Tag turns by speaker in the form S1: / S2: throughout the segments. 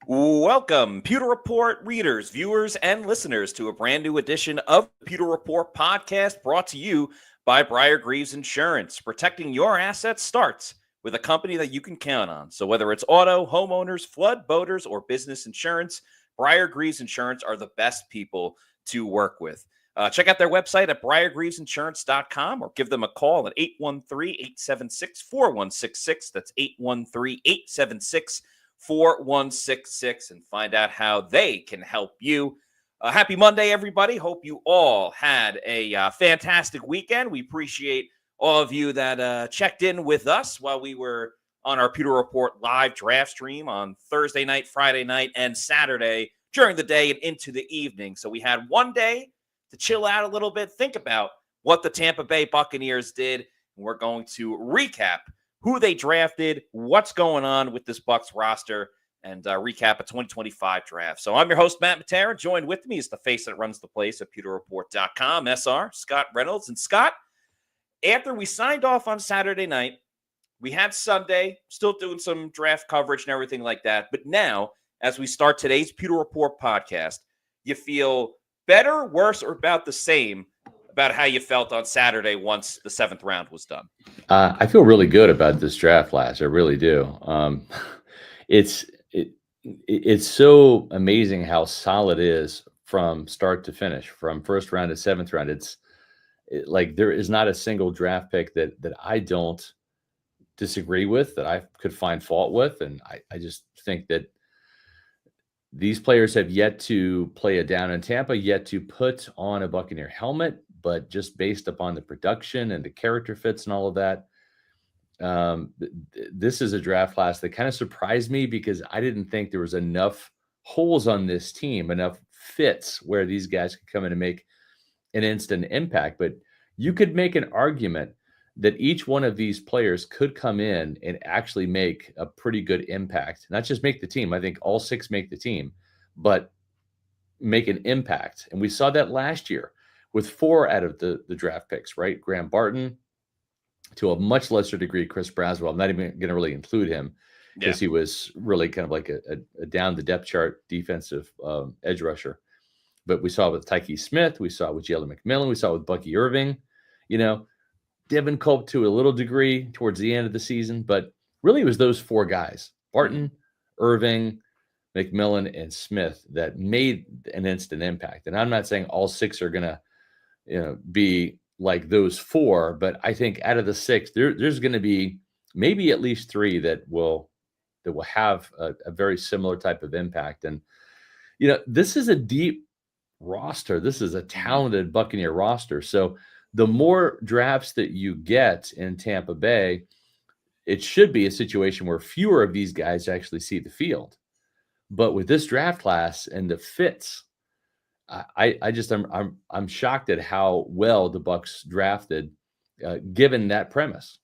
S1: Welcome, Pewter Report readers, viewers, and listeners to a brand new edition of the Pewter Report podcast brought to you by Briar-Greaves Insurance. Protecting your assets starts with a company that you can count on. So whether it's auto, homeowners, flood, boaters, or business insurance, Briar-Greaves Insurance are the best people to work with. Check out their website at briargreavesinsurance.com or give them a call at 813-876-4166. That's 813-876-4166 and find out how they can help you. Happy Monday, everybody. Hope you all had a fantastic weekend. We appreciate all of you that checked in with us while we were on our Pewter Report live draft stream on Thursday night, Friday night, and Saturday during the day and into the evening. So we had one day to chill out a little bit, think about what the Tampa Bay Buccaneers did. And we're going to recap who they drafted, what's going on with this Bucs roster, and recap a 2025 draft. So I'm your host, Matt Matera. Joined with me is the face that runs the place at pewterreport.com, SR, Scott Reynolds. And Scott, after we signed off on Saturday night, we had Sunday, still doing some draft coverage and everything like that. But now, as we start today's Pewter Report podcast, you feel better, worse, or about the same about how you felt on Saturday once the seventh round was done?
S2: I feel really good about this draft class. I really do. It's so amazing how solid it is from start to finish, from first round to seventh round. Like there is not a single draft pick that I don't disagree with, that I could find fault with. And I just think that these players have yet to play it down in Tampa, yet to put on a Buccaneer helmet, but just based upon the production and the character fits and all of that, this is a draft class that kind of surprised me because I didn't think there was enough holes on this team, enough fits where these guys could come in and make an instant impact. But you could make an argument that each one of these players could come in and actually make a pretty good impact, not just make the team. I think all six make the team, but make an impact. And we saw that last year with four out of the draft picks, right? Graham Barton, to a much lesser degree, Chris Braswell. I'm not even going to really include him because he was really kind of like a down the depth chart defensive edge rusher. But we saw it with Tyke Smith. We saw it with Jalen McMillan. We saw it with Bucky Irving. Devin Culp to a little degree towards the end of the season, but really it was those four guys, Barton, Irving, McMillan, and Smith, that made an instant impact. And I'm not saying all six are going to be like those four, but I think out of the six, there's going to be maybe at least three that will have a very similar type of impact. And, this is a deep roster. This is a talented Buccaneer roster. So the more drafts that you get in Tampa Bay, it should be a situation where fewer of these guys actually see the field. But with this draft class and the fits, I'm shocked at how well the Bucs drafted, given that premise.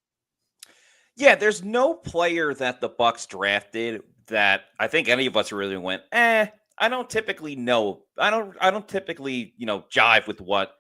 S1: Yeah, there's no player that the Bucs drafted that I think any of us really went, I don't typically know. I don't typically, jive with what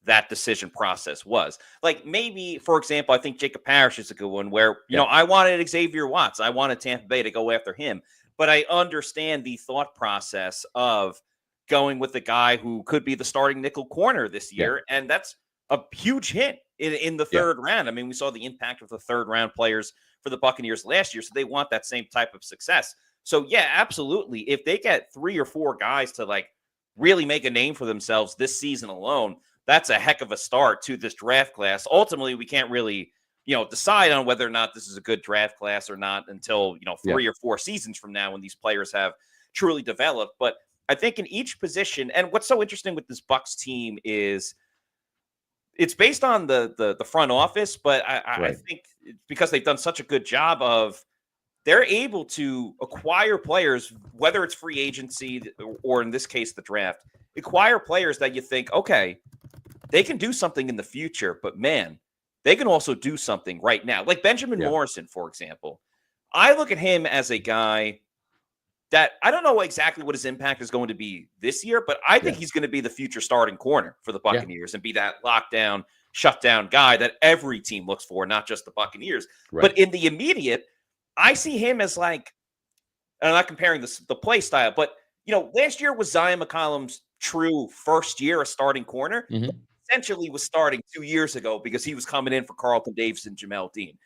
S1: that decision process was. Like maybe, for example, I think Jacob Parrish is a good one where, I wanted Xavier Watts. I wanted Tampa Bay to go after him. But I understand the thought process of going with the guy who could be the starting nickel corner this year. Yeah. And that's a huge hit in the third round. I mean, we saw the impact of the third round players for the Buccaneers last year. So they want that same type of success. So yeah, absolutely. If they get 3 or 4 guys to like really make a name for themselves this season alone, that's a heck of a start to this draft class. Ultimately, we can't really, decide on whether or not this is a good draft class or not until, 3 or 4 seasons from now when these players have truly developed. But I think in each position, and what's so interesting with this Bucs team is it's based on the front office, but I think it's because they've done such a good job of they're able to acquire players, whether it's free agency or in this case, the draft, acquire players that you think, okay, they can do something in the future, but man, they can also do something right now. Like Benjamin Morrison, for example. I look at him as a guy that I don't know exactly what his impact is going to be this year, but I think he's going to be the future starting corner for the Buccaneers and be that lockdown, shutdown guy that every team looks for, not just the Buccaneers. Right. But in the immediate, I see him as like and I'm not comparing the play style, but last year was Zion McCollum's true first year a starting corner.
S2: Mhm.
S1: Essentially was starting 2 years ago because he was coming in for Carlton Davis and Jamel Dean.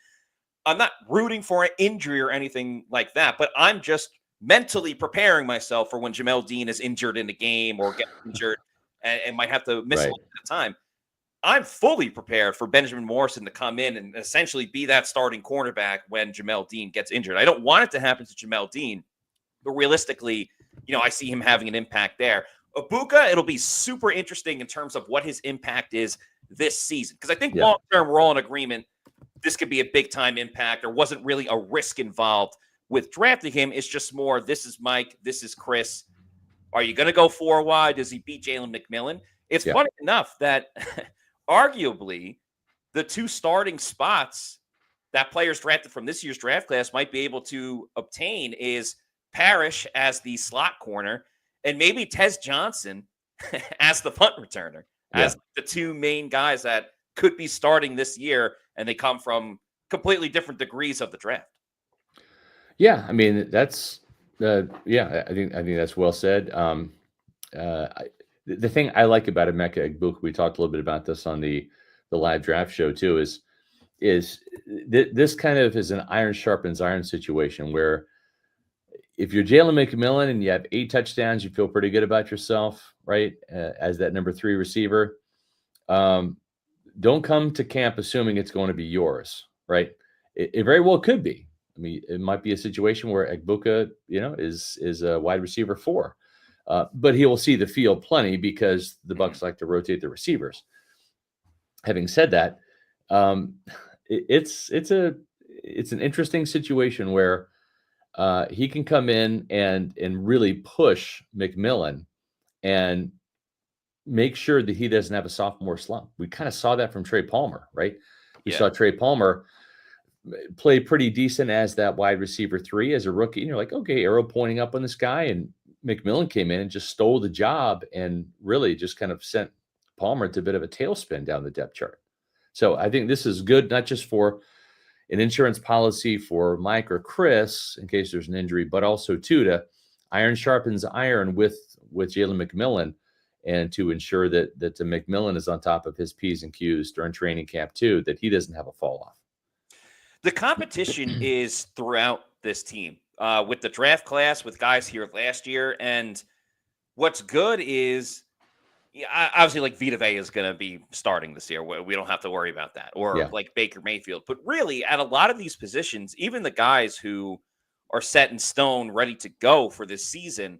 S1: I'm not rooting for an injury or anything like that, but I'm just mentally preparing myself for when Jamel Dean is injured in the game or gets injured and might have to miss a
S2: Right.
S1: little bit of time. I'm fully prepared for Benjamin Morrison to come in and essentially be that starting cornerback when Jamel Dean gets injured. I don't want it to happen to Jamel Dean, but realistically, I see him having an impact there. Ibuka, it'll be super interesting in terms of what his impact is this season. Because I think
S2: Yeah.
S1: long term, we're all in agreement this could be a big time impact. There wasn't really a risk involved with drafting him. It's just more, this is Mike, this is Chris. Are you going to go 4 wide? Does he beat Jalen McMillan? It's
S2: Yeah.
S1: funny enough that arguably the 2 starting spots that players drafted from this year's draft class might be able to obtain is Parrish as the slot corner and maybe Tez Johnson as the punt returner,
S2: Yeah.
S1: as the 2 main guys that could be starting this year, and they come from completely different degrees of the draft.
S2: Yeah. I mean, that's yeah, I think that's well said. The thing I like about Emeka Egbuka, we talked a little bit about this on the live draft show too, is this kind of is an iron sharpens iron situation where if you're Jalen McMillan and you have 8 touchdowns, you feel pretty good about yourself, right? As that number 3 receiver. Don't come to camp assuming it's going to be yours, right? It very well could be. I mean, it might be a situation where Egbuka, is a wide receiver 4, but he will see the field plenty because the Bucs like to rotate the receivers. Having said that, it's an interesting situation where he can come in and really push McMillan and make sure that he doesn't have a sophomore slump. We kind of saw that from Trey Palmer, right? We
S1: Yeah.
S2: saw Trey Palmer play pretty decent as that wide receiver 3 as a rookie. And you're like, okay, arrow pointing up on this guy. And McMillan came in and just stole the job and really just kind of sent Palmer to a bit of a tailspin down the depth chart. So I think this is good, not just for an insurance policy for Mike or Chris in case there's an injury, but also too to iron sharpens iron with Jalen McMillan, and to ensure that the McMillan is on top of his P's and Q's during training camp too, that he doesn't have a fall off.
S1: The competition is throughout this team with the draft class, with guys here last year. And what's good is, obviously, like Vita Vea is going to be starting this year. We don't have to worry about that. Or
S2: Yeah.
S1: like Baker Mayfield. But really, at a lot of these positions, even the guys who are set in stone, ready to go for this season,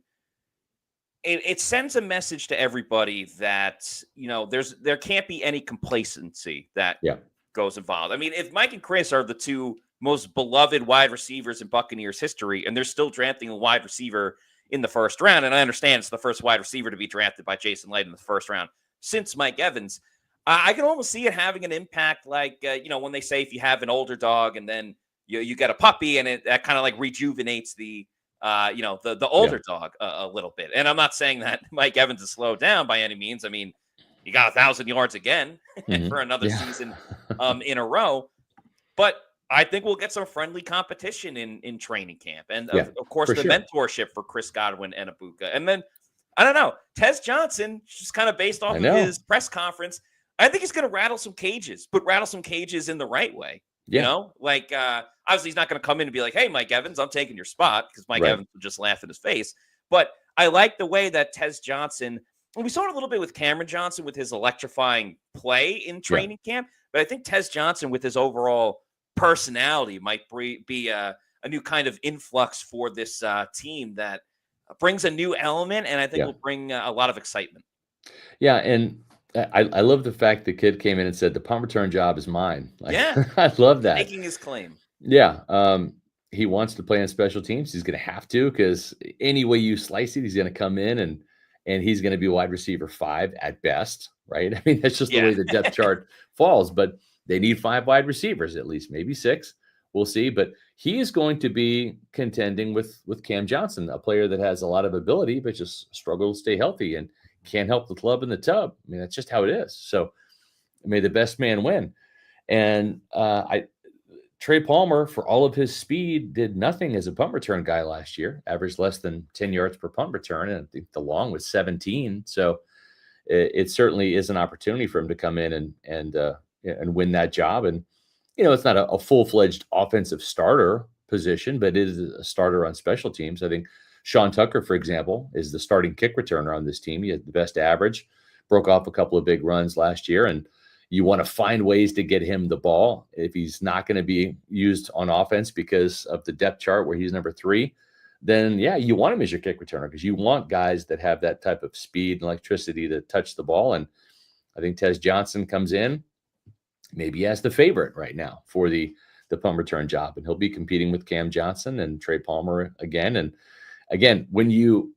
S1: it sends a message to everybody that, there can't be any complacency that
S2: Yeah.
S1: goes involved. I mean, if Mike and Chris are the 2 most beloved wide receivers in Buccaneers history, and they're still drafting a wide receiver in the first round, and I understand it's the first wide receiver to be drafted by Jason Light in the first round since Mike Evans, I can almost see it having an impact like, when they say if you have an older dog and then you get a puppy, and that kind of like rejuvenates the older dog a little bit. And I'm not saying that Mike Evans is slowed down by any means. I mean, he got 1,000 yards again for another season in a row. But I think we'll get some friendly competition in training camp. And of course, the mentorship for Chris Godwin and Ibuka. And then, I don't know, Tez Johnson, just kind of based off of his press conference, I think he's going to rattle some cages, but rattle some cages in the right way. Like obviously he's not going to come in and be like, hey, Mike Evans, I'm taking your spot, because Mike Evans would just laugh in his face. But I like the way that Tez Johnson, and we saw it a little bit with Cameron Johnson with his electrifying play in training camp, but I think Tez Johnson with his overall personality might be a new kind of influx for this team that brings a new element, and I think will bring a lot of excitement.
S2: Yeah, and I love the fact the kid came in and said the punt return job is mine. Like, I love that.
S1: Making his claim.
S2: Yeah. He wants to play in special teams. He's going to have to, because any way you slice it, he's going to come in and he's going to be wide receiver 5 at best, right? I mean, that's just the way the depth chart falls. But they need 5 wide receivers at least, maybe 6. We'll see. But he is going to be contending with Cam Johnson, a player that has a lot of ability, but just struggles to stay healthy and can't help the club in the tub. I mean, that's just how it is. So may the best man win. And Trey Palmer, for all of his speed, did nothing as a punt return guy last year, averaged less than 10 yards per punt return. And I think the long was 17. So it certainly is an opportunity for him to come in and win that job. And, it's not a full-fledged offensive starter position, but it is a starter on special teams. I think Sean Tucker, for example, is the starting kick returner on this team. He had the best average, broke off a couple of big runs last year, and you want to find ways to get him the ball. If he's not going to be used on offense because of the depth chart where he's number 3, then yeah, you want him as your kick returner because you want guys that have that type of speed and electricity to touch the ball. And I think Tez Johnson comes in, maybe as the favorite right now for the punt return job, and he'll be competing with Cam Johnson and Trey Palmer again. And again, when you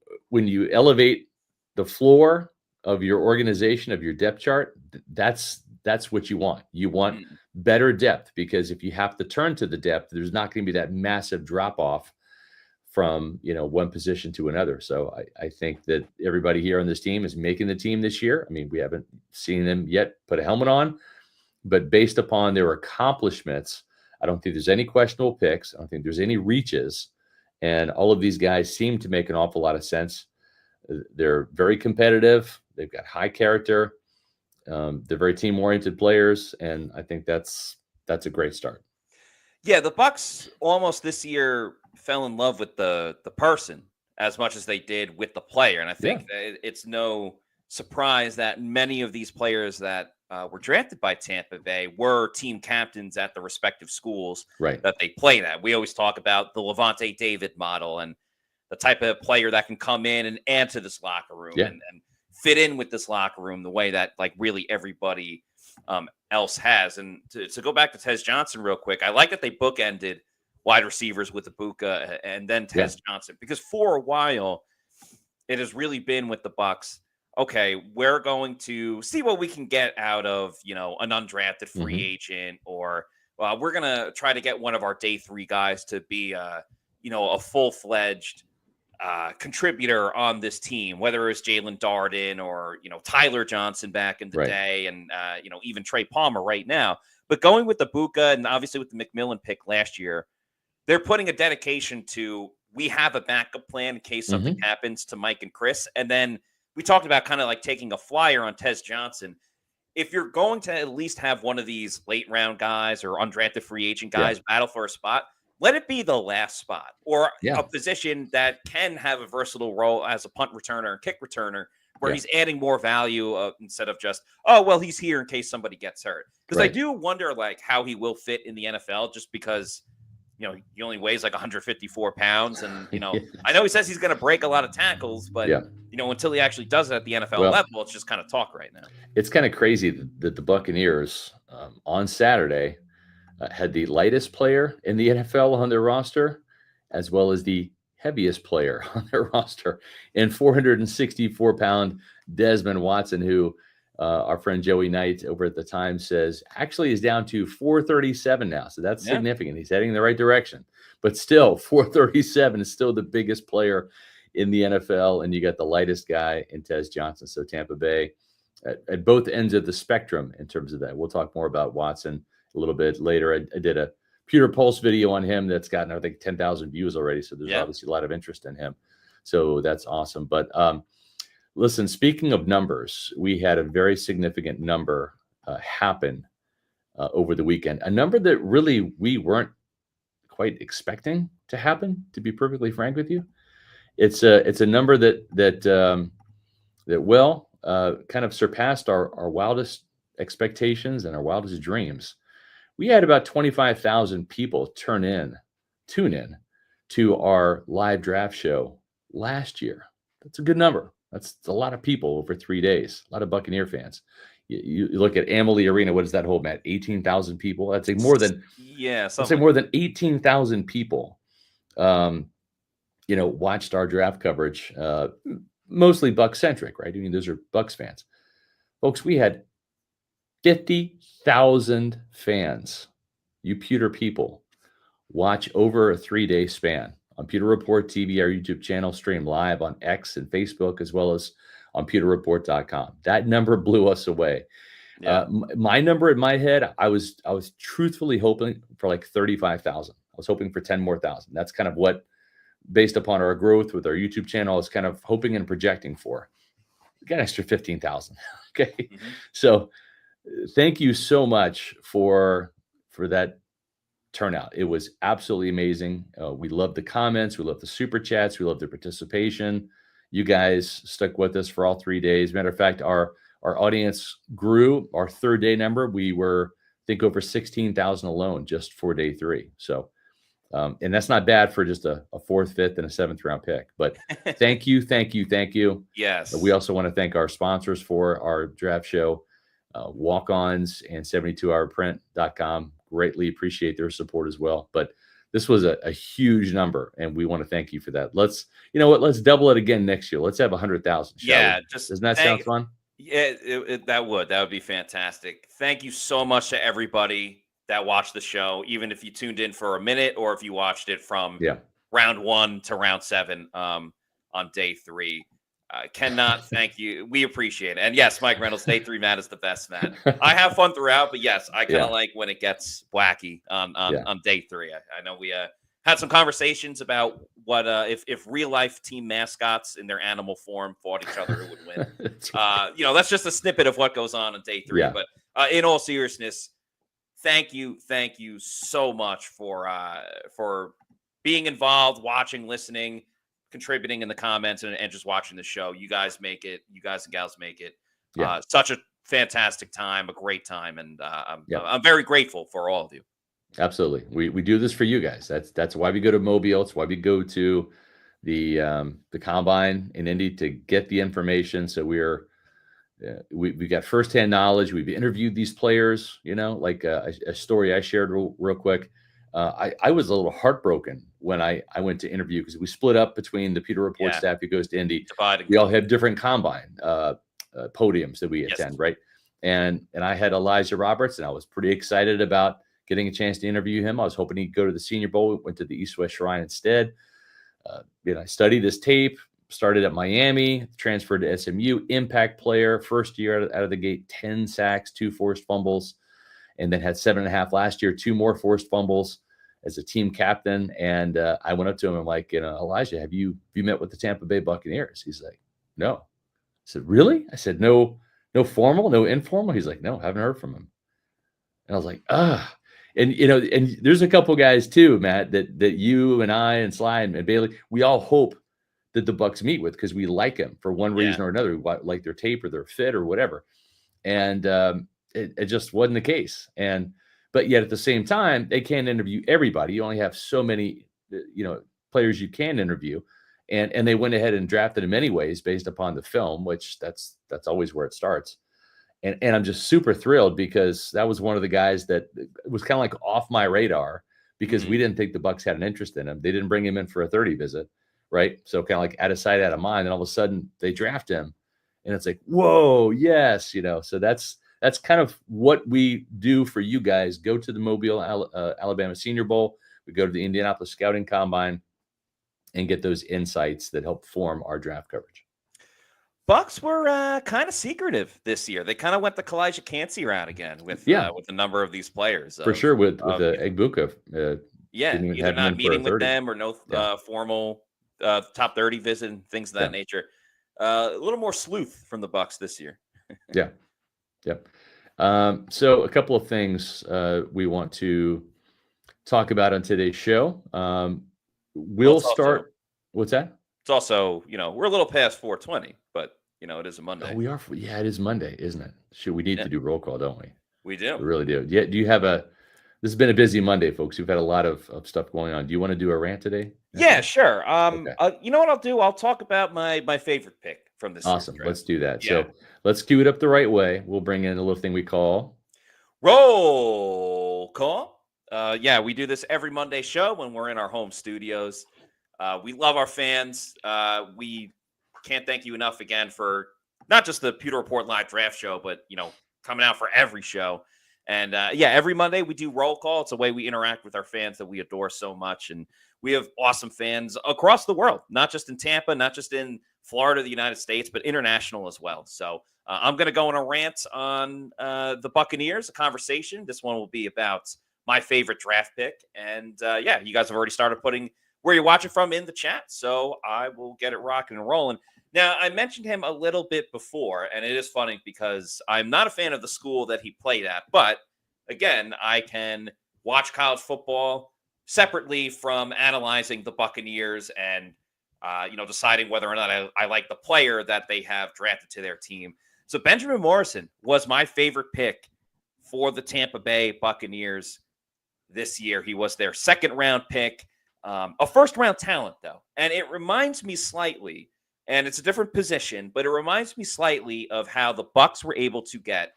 S2: elevate the floor of your organization, of your depth chart, that's what you want. You want better depth, because if you have to turn to the depth, there's not going to be that massive drop off from one position to another. So I think that everybody here on this team is making the team this year. I mean, we haven't seen them yet put a helmet on, but based upon their accomplishments, I don't think there's any questionable picks. I don't think there's any reaches. And all of these guys seem to make an awful lot of sense. They're very competitive. They've got high character. They're very team-oriented players. And I think that's a great start.
S1: Yeah, the Bucs almost this year fell in love with the person as much as they did with the player. And I think that it's no surprise that many of these players that were drafted by Tampa Bay were team captains at the respective schools that they played at. We always talk about the Levante David model and the type of player that can come in and add to this locker room and fit in with this locker room the way that really everybody else has. And to go back to Tez Johnson real quick, I like that they bookended wide receivers with Ibuka and then Tez Johnson, because for a while it has really been with the Bucs. Okay, we're going to see what we can get out of, an undrafted free agent, or we're going to try to get one of our day 3 guys to be, a full-fledged contributor on this team, whether it's Jalen Darden or, Tyler Johnson back in the day, and, even Trey Palmer right now. But going with the Buka and obviously with the McMillan pick last year, they're putting a dedication to, we have a backup plan in case something happens to Mike and Chris. And then we talked about kind of like taking a flyer on Tez Johnson. If you're going to at least have one of these late round guys or undrafted free agent guys battle for a spot, let it be the last spot or a position that can have a versatile role as a punt returner and kick returner, where he's adding more value instead of just, he's here in case somebody gets hurt. Because I do wonder how he will fit in the NFL, just because he only weighs 154 pounds. And, I know he says he's going to break a lot of tackles, but, until he actually does it at the NFL level, it's just kind of talk right now.
S2: It's kind of crazy that the Buccaneers on Saturday had the lightest player in the NFL on their roster, as well as the heaviest player on their roster, in 464-pound Desmond Watson, who our friend Joey Knight over at the Times says actually is down to 437 now. So that's significant. He's heading in the right direction. But still, 437 is still the biggest player in the NFL. And you got the lightest guy in Tez Johnson. So Tampa Bay at both ends of the spectrum in terms of that. We'll talk more about Watson a little bit later. I did a Pewter Pulse video on him that's gotten, I think, 10,000 views already. So there's obviously a lot of interest in him. So that's awesome. But listen, speaking of numbers, we had a very significant number happen over the weekend, a number that really we weren't quite expecting to happen, to be perfectly frank with you. It's a number that kind of surpassed our wildest expectations and our wildest dreams. We had about 25,000 people tune in to our live draft show last year. That's a good number. That's a lot of people over 3 days, a lot of Buccaneer fans. You look at Amalie Arena, what does that hold, Matt? 18,000 people. I'd say more than more than 18,000 people watched our draft coverage, mostly Bucs centric, right? I mean, those are Bucs fans. Folks, we had 50,000 fans, you Pewter people, watch over a 3-day span on Pewter Report TV, our YouTube channel, stream live on X and Facebook, as well as on pewterreport.com. That number blew us away.
S1: Yeah.
S2: My number in my head, I was truthfully hoping for like 35,000. I was hoping for 10 more thousand. That's kind of what, based upon our growth with our YouTube channel, I was kind of hoping and projecting for. We got an extra 15,000. Okay.
S1: Mm-hmm.
S2: So thank you so much for that turnout. It was absolutely amazing. We love the comments. We love the super chats. We love the participation. You guys stuck with us for all 3 days. Matter of fact, our audience grew. Our third day number, we were, I think, over 16,000 alone just for day 3. So, and that's not bad for just a 4th, 5th, and a 7th round pick. But thank you, thank you, thank you.
S1: Yes.
S2: We also want to thank our sponsors for our draft show, Walk-Ons and 72hourprint.com. Greatly appreciate their support as well. But this was a huge number, and we want to thank you for that. Let's, you know what? Let's double it again next year. Let's have 100,000.
S1: Yeah.
S2: Doesn't that sound fun?
S1: Yeah, that would be fantastic. Thank you so much to everybody that watched the show, even if you tuned in for a minute or if you watched it from round 1 to round 7 on day 3. Cannot thank you. We appreciate it. And yes, Mike Reynolds, day 3 Matt is the best, Matt. I have fun throughout, but yes, I kind of like when it gets wacky on day 3. I know we had some conversations about what if real life team mascots in their animal form fought each other, who would win. That's just a snippet of what goes on day 3.
S2: Yeah.
S1: But in all seriousness, thank you so much for being involved, watching, listening, contributing in the comments, and just watching the show. You guys and gals make it such a fantastic time, a great time, and I'm very grateful for all of you.
S2: Absolutely. We do this for you guys. That's why we go to Mobile. It's why we go to the combine in Indy, to get the information. So we got firsthand knowledge. We've interviewed these players, like a story I shared real quick. I was a little heartbroken when I went to interview, because we split up between the Pewter Report staff who goes to Indy. We all have different combine podiums that we attend, right? And I had Elijah Roberts, and I was pretty excited about getting a chance to interview him. I was hoping he'd go to the Senior Bowl. We went to the East-West Shrine instead. I studied his tape, started at Miami, transferred to SMU, impact player, first year out of the gate, 10 sacks, 2 forced fumbles, and then had 7.5 last year, 2 more forced fumbles as a team captain. And I went up to him and I'm like, Elijah, have you met with the Tampa Bay Buccaneers? He's like, no. I said, really? I said, no formal, no informal. He's like, no, haven't heard from him. And I was like, and and there's a couple guys too, Matt, that you and I and Sly and Bailey, we all hope that the Bucs meet with, because we like them for one reason or another. We like their tape or their fit or whatever. And it just wasn't the case. But yet at the same time, they can't interview everybody. You only have so many, players you can interview. And they went ahead and drafted him anyways, based upon the film, which that's always where it starts. And I'm just super thrilled, because that was one of the guys that was kind of like off my radar, because we didn't think the Bucs had an interest in him. They didn't bring him in for a 30 visit, right? So kind of like out of sight, out of mind. And all of a sudden they draft him, and it's like, whoa, yes, So that's kind of what we do for you guys. Go to the Mobile, Alabama Senior Bowl. We go to the Indianapolis Scouting Combine and get those insights that help form our draft coverage.
S1: Bucs were kind of secretive this year. They kind of went the Kalijah Cansey route again with a number of these players.
S2: For sure, with Egbuka.
S1: Either not meeting with them or no formal top 30 visit and things of that nature. A little more sleuth from the Bucs this year.
S2: Yep. So a couple of things we want to talk about on today's show. We'll start. What's that?
S1: It's also, we're a little past 4:20, but it is a Monday.
S2: Oh, we are. Yeah, it is Monday, isn't it? We need to do roll call, don't we?
S1: We do.
S2: We really do. Yeah. Do you have this has been a busy Monday, folks. We've had a lot of stuff going on. Do you want to do a rant today?
S1: Yeah, sure. You know what I'll do? I'll talk about my favorite pick from this.
S2: Awesome. Let's do that. Yeah. So let's cue it up the right way. We'll bring in a little thing we call
S1: roll call. We do this every Monday show when we're in our home studios. We love our fans. We can't thank you enough again for not just the Pewter Report live draft show, but coming out for every show. And every Monday we do roll call. It's a way we interact with our fans that we adore so much. And we have awesome fans across the world, not just in Tampa, not just in Florida, the United States, but international as well. So I'm going to go on a rant on the Buccaneers, a conversation. This one will be about my favorite draft pick. And yeah, you guys have already started putting where you're watching from in the chat. So I will get it rocking and rolling. Now, I mentioned him a little bit before, and it is funny because I'm not a fan of the school that he played at. But again, I can watch college football separately from analyzing the Buccaneers and deciding whether or not I like the player that they have drafted to their team. So Benjamin Morrison was my favorite pick for the Tampa Bay Buccaneers this year. He was their second round pick, a first round talent though. And it reminds me slightly, and it's a different position, but it reminds me slightly of how the Bucs were able to get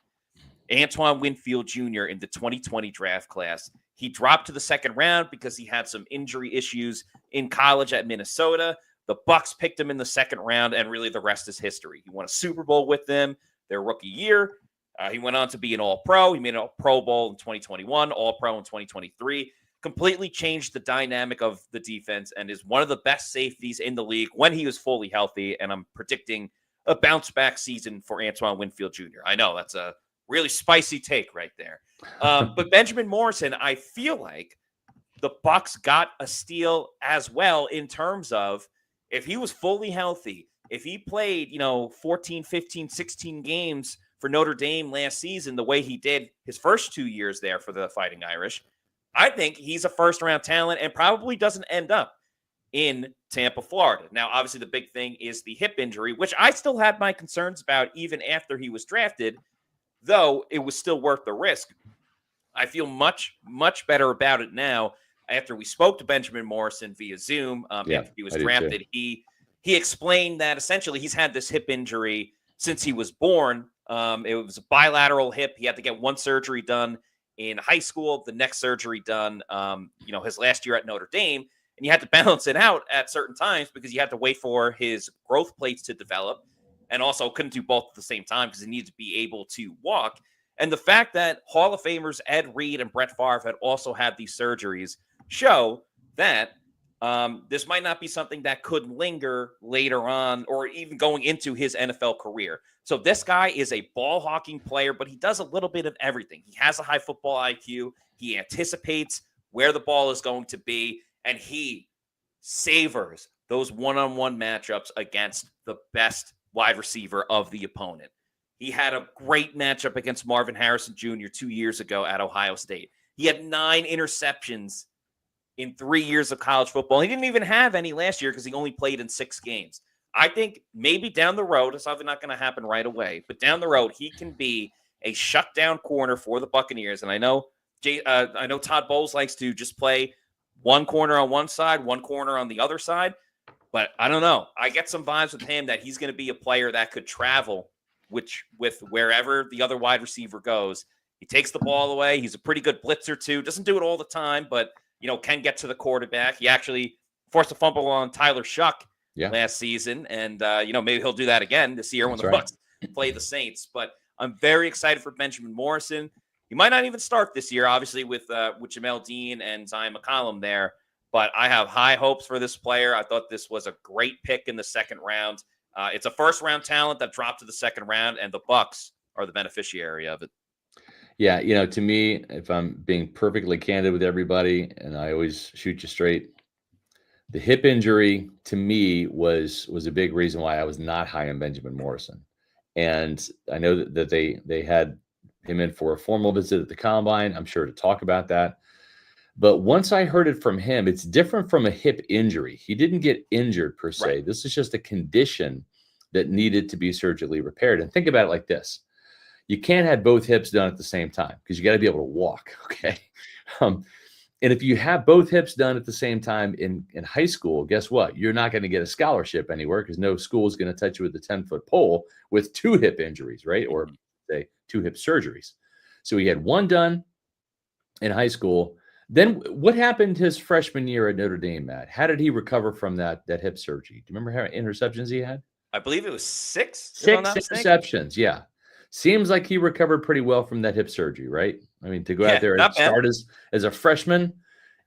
S1: Antoine Winfield Jr. in the 2020 draft class. He dropped to the second round because he had some injury issues in college at Minnesota. The Bucs picked him in the second round, and really the rest is history. He won a Super Bowl with them their rookie year. He went on to be an All-Pro. He made an Pro Bowl in 2021, All-Pro in 2023. Completely changed the dynamic of the defense and is one of the best safeties in the league when he was fully healthy. And I'm predicting a bounce-back season for Antoine Winfield Jr. I know that's a really spicy take right there. But Benjamin Morrison, I feel like the Bucs got a steal as well in terms of if he was fully healthy, if he played, 14, 15, 16 games for Notre Dame last season, the way he did his first 2 years there for the Fighting Irish, I think he's a first-round talent and probably doesn't end up in Tampa, Florida. Now, obviously, the big thing is the hip injury, which I still had my concerns about even after he was drafted, though it was still worth the risk. I feel much, much better about it now. After we spoke to Benjamin Morrison via Zoom, after he was drafted, he explained that essentially he's had this hip injury since he was born. It was a bilateral hip. He had to get one surgery done in high school, the next surgery done, his last year at Notre Dame. And you had to balance it out at certain times because you had to wait for his growth plates to develop, and also couldn't do both at the same time because he needed to be able to walk. And the fact that Hall of Famers Ed Reed and Brett Favre had also had these surgeries show that this might not be something that could linger later on or even going into his NFL career. So this guy is a ball hawking player, but he does a little bit of everything. He has a high football IQ. He anticipates where the ball is going to be, and he savors those one-on-one matchups against the best wide receiver of the opponent. He had a great matchup against Marvin Harrison Jr. 2 years ago at Ohio State. He had 9 interceptions in 3 years of college football. He didn't even have any last year because he only played in 6 games. I think maybe down the road, it's obviously not going to happen right away, but down the road, he can be a shutdown corner for the Buccaneers. And I know Todd Bowles likes to just play one corner on one side, one corner on the other side. But I don't know. I get some vibes with him that he's going to be a player that could travel with wherever the other wide receiver goes. He takes the ball away. He's a pretty good blitzer too. Doesn't do it all the time, but can get to the quarterback. He actually forced a fumble on Tyler Shuck last season, and maybe he'll do that again this year when the Bucs play the Saints. But I'm very excited for Benjamin Morrison. He might not even start this year, obviously, with Jamel Dean and Zion McCollum there. But I have high hopes for this player. I thought this was a great pick in the second round. It's a first-round talent that dropped to the second round, and the Bucs are the beneficiary of it.
S2: Yeah, to me, if I'm being perfectly candid with everybody, and I always shoot you straight, the hip injury to me was a big reason why I was not high on Benjamin Morrison. And I know that they had him in for a formal visit at the Combine, I'm sure, to talk about that. But once I heard it from him, it's different from a hip injury. He didn't get injured per se. Right. This is just a condition that needed to be surgically repaired. And think about it like this. You can't have both hips done at the same time because you got to be able to walk, okay? And if you have both hips done at the same time in high school, guess what? You're not going to get a scholarship anywhere because no school is going to touch you with a 10-foot pole with 2 hip injuries, right? Or say 2 hip surgeries. So he had one done in high school. Then what happened his freshman year at Notre Dame, Matt? How did he recover from that hip surgery? Do you remember how many interceptions he had?
S1: I believe it was 6.
S2: 6 interceptions, yeah. Seems like he recovered pretty well from that hip surgery, right? I mean, to go out there and start as a freshman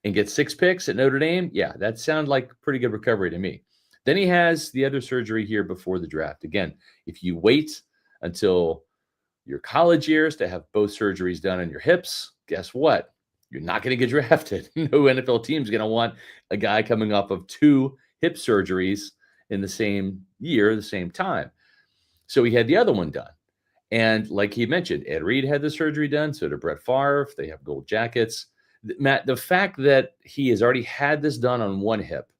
S2: and get 6 picks at Notre Dame, yeah, that sounds like pretty good recovery to me. Then he has the other surgery here before the draft. Again, if you wait until your college years to have both surgeries done on your hips, guess what? You're not going to get drafted. No NFL team is going to want a guy coming off of 2 hip surgeries in the same year, the same time. So he had the other one done. And like he mentioned, Ed Reed had the surgery done. So did Brett Favre. They have gold jackets. Matt, the fact that he has already had this done on one hip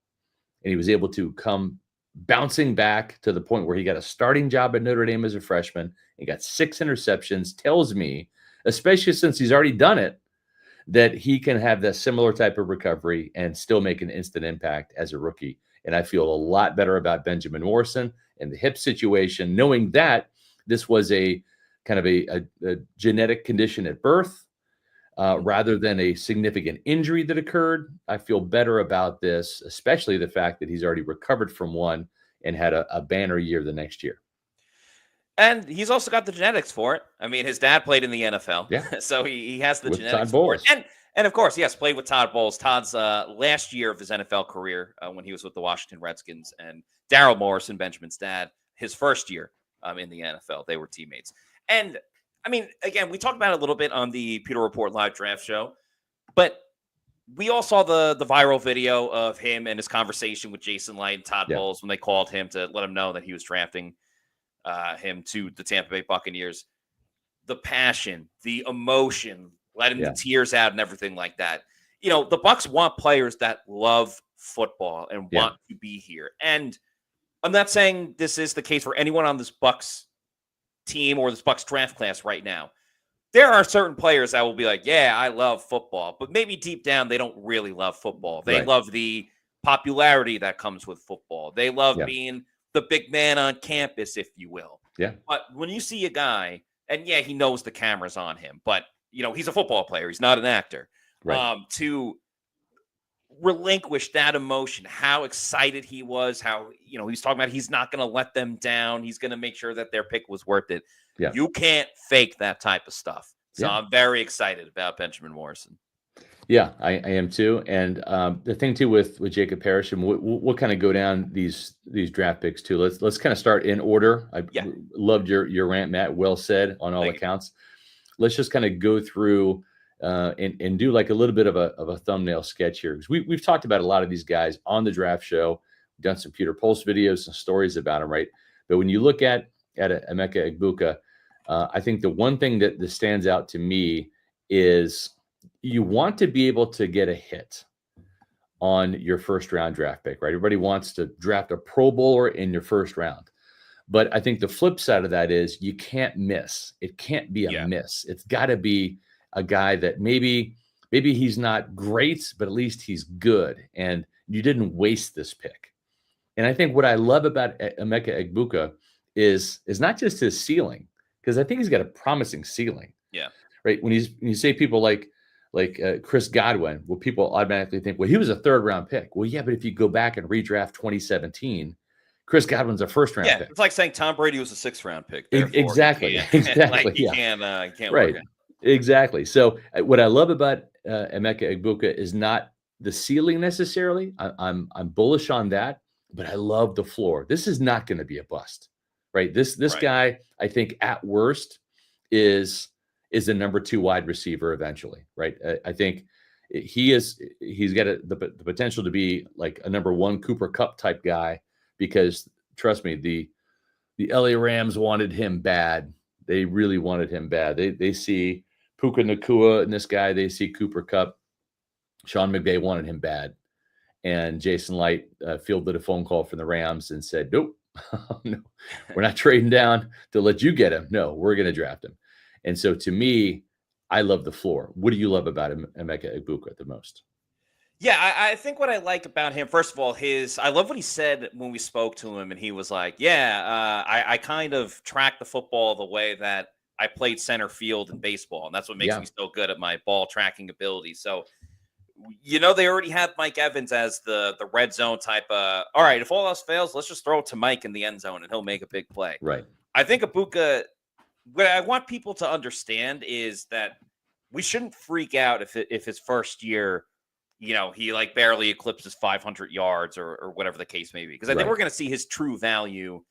S2: and he was able to come bouncing back to the point where he got a starting job at Notre Dame as a freshman and got 6 interceptions tells me, especially since he's already done it, that he can have that similar type of recovery and still make an instant impact as a rookie. And I feel a lot better about Benjamin Morrison and the hip situation, knowing that this was a kind of a genetic condition at birth rather than a significant injury that occurred. I feel better about this, especially the fact that he's already recovered from one and had a banner year the next year.
S1: And he's also got the genetics for it. I mean, his dad played in the NFL,
S2: Yeah.
S1: so he has the
S2: With
S1: genetics
S2: Todd
S1: for it.
S2: Bowles.
S1: And of course, yes, played with Todd Bowles. Todd's last year of his NFL career when he was with the Washington Redskins, and Darryl Morrison, Benjamin's dad, his first year in the NFL. They were teammates. And I mean, again, we talked about it a little bit on the Pewter Report live draft show, but we all saw the viral video of him and his conversation with Jason Light and Todd Bowles when they called him to let him know that he was drafting him to the Tampa Bay Buccaneers. The passion, the emotion, letting the tears out and everything like that. You know, the Bucs want players that love football and want to be here. And I'm not saying this is the case for anyone on this Bucs team or this Bucs draft class right now. There are certain players that will be like, yeah, I love football, but maybe deep down they don't really love football. They love the popularity that comes with football. They love being the big man on campus, if you will.
S2: Yeah.
S1: But when you see a guy, and he knows the camera's on him, but he's a football player. He's not an actor.
S2: Right.
S1: To relinquish that emotion, how excited he was, how he's talking about he's not going to let them down. He's going to make sure that their pick was worth it.
S2: Yeah.
S1: You can't fake that type of stuff. So I'm very excited about Benjamin Morrison.
S2: Yeah, I am too. And the thing too with Jacob Parrish, and we'll kind of go down these draft picks too. Let's kind of start in order. I loved your rant, Matt. Well said on all accounts. Let's just kind of go through and do like a little bit of a thumbnail sketch here, because we've talked about a lot of these guys on the draft show. We've done some Pewter Pulse videos and stories about them, right? But when you look at Emeka Egbuka, I think the one thing that stands out to me is you want to be able to get a hit on your first round draft pick, right? Everybody wants to draft a Pro Bowler in your first round. But I think the flip side of that is you can't miss. It can't be a miss. It's got to be a guy that maybe he's not great, but at least he's good. And you didn't waste this pick. And I think what I love about Emeka Egbuka is not just his ceiling, because I think he's got a promising ceiling.
S1: Yeah.
S2: Right. When you say people like Chris Godwin, well, people automatically think, well, he was a 3rd round pick. Well, yeah, but if you go back and redraft 2017, Chris Godwin's a 1st round pick.
S1: It's like saying Tom Brady was a 6th round pick.
S2: Exactly. Exactly.
S1: You can't
S2: right.
S1: Work it.
S2: Exactly. So what I love about Emeka Egbuka is not the ceiling necessarily. I'm bullish on that, but I love the floor. This is not going to be a bust, right? This guy, I think at worst is the number 2 wide receiver eventually, right? I think he's got the potential to be like a number 1 Cooper Kupp type guy, because trust me, the LA Rams wanted him bad. They really wanted him bad. They see Puka Nacua in this guy. They see Cooper Kupp. Sean McVay wanted him bad. And Jason Light fielded a phone call from the Rams and said, nope, no, we're not trading down to let you get him. No, we're going to draft him. And so to me, I love the floor. What do you love about Emeka Egbuka the most?
S1: Yeah, I think what I like about him, first of all, I love what he said when we spoke to him, and he was like, I kind of track the football the way that I played center field in baseball, and that's what makes me so good at my ball tracking ability. So, they already have Mike Evans as the red zone type of, all right, if all else fails, let's just throw it to Mike in the end zone, and he'll make a big play.
S2: Right.
S1: I think Egbuka, what I want people to understand is that we shouldn't freak out if his first year he like barely eclipses 500 yards or whatever the case may be. Because I think
S2: Right.
S1: we're going to see his true value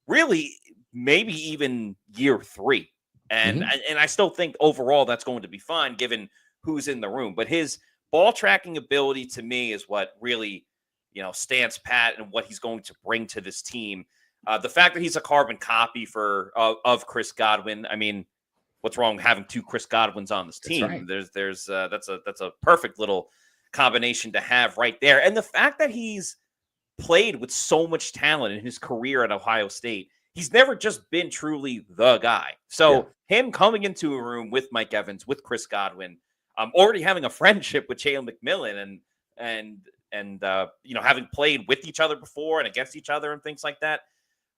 S1: really maybe even year 3. And,
S2: Mhm.
S1: and I still think overall that's going to be fine given who's in the room. But his ball tracking ability to me is what really, stands pat and what he's going to bring to this team. The fact that he's a carbon copy of Chris Godwin. I mean, what's wrong with having 2 Chris Godwins on this
S2: That's
S1: team?
S2: right.
S1: That's a perfect little combination to have right there. And the fact that he's played with so much talent in his career at Ohio State, he's never just been truly the guy.
S2: Yeah.
S1: So him coming into a room with Mike Evans, with Chris Godwin, already having a friendship with Jalen McMillan and having played with each other before and against each other and things like that.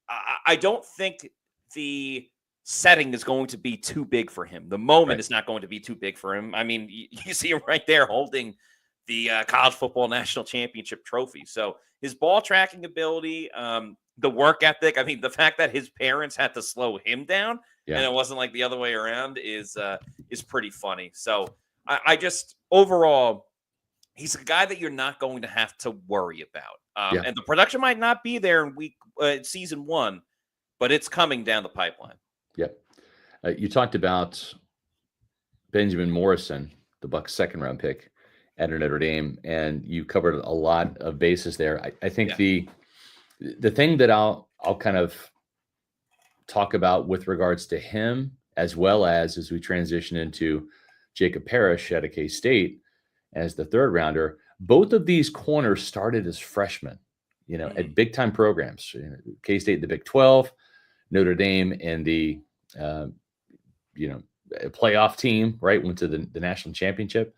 S1: I don't think the setting is going to be too big for him. The moment
S2: Right.
S1: is not going to be too big for him. I mean, you see him right there holding the college football national championship trophy. So his ball tracking ability, the work ethic. I mean, the fact that his parents had to slow him down and
S2: Yeah.
S1: it wasn't like the other way around is pretty funny. So I just overall, he's a guy that you're not going to have to worry about.
S2: Yeah.
S1: And the production might not be there in season 1, but it's coming down the pipeline.
S2: Yep. You talked about Benjamin Morrison, the Bucs' second-round pick at Notre Dame, and you covered a lot of bases there. I think
S1: Yeah.
S2: the thing that I'll kind of talk about with regards to him, as well as we transition into Jacob Parrish at a K-State as the third rounder, both of these corners started as freshmen,
S1: Mhm.
S2: at big-time programs. K-State in the Big 12, Notre Dame in the you know, playoff team, right? Went to the national championship.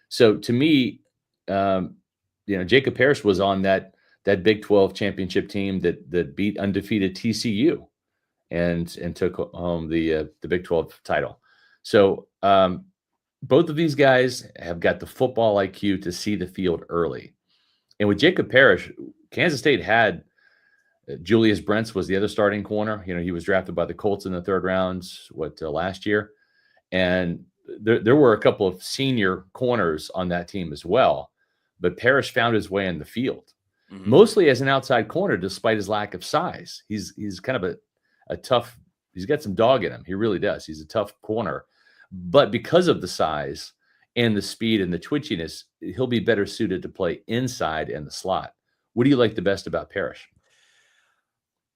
S2: So to me, Jacob Parrish was on that Big 12 championship team that beat undefeated TCU and took home the Big 12 title. So both of these guys have got the football IQ to see the field early. And with Jacob Parrish, Kansas State had Julius Brents was the other starting corner. He was drafted by the Colts in the third round, last year. And there were a couple of senior corners on that team as well. But Parrish found his way in the field,
S1: Mhm.
S2: mostly as an outside corner, despite his lack of size. He's kind of a tough, he's got some dog in him. He really does. He's a tough corner. But because of the size and the speed and the twitchiness, he'll be better suited to play inside in the slot. What do you like the best about Parrish?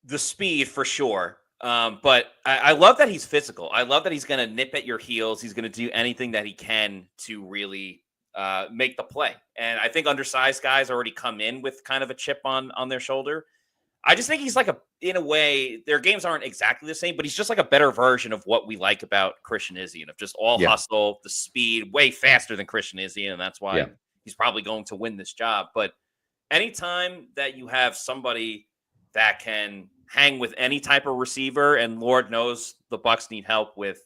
S1: The speed for sure. But I love that he's physical. I love that he's going to nip at your heels. He's going to do anything that he can to really make the play. And I think undersized guys already come in with kind of a chip on their shoulder. I just think he's like in a way, their games aren't exactly the same, but he's just like a better version of what we like about Christian Izzy, and of just all
S2: Yeah.
S1: hustle, the speed, way faster than Christian Izzy, and that's why
S2: Yeah.
S1: he's probably going to win this job. But anytime that you have somebody that can hang with any type of receiver, and Lord knows the Bucs need help with,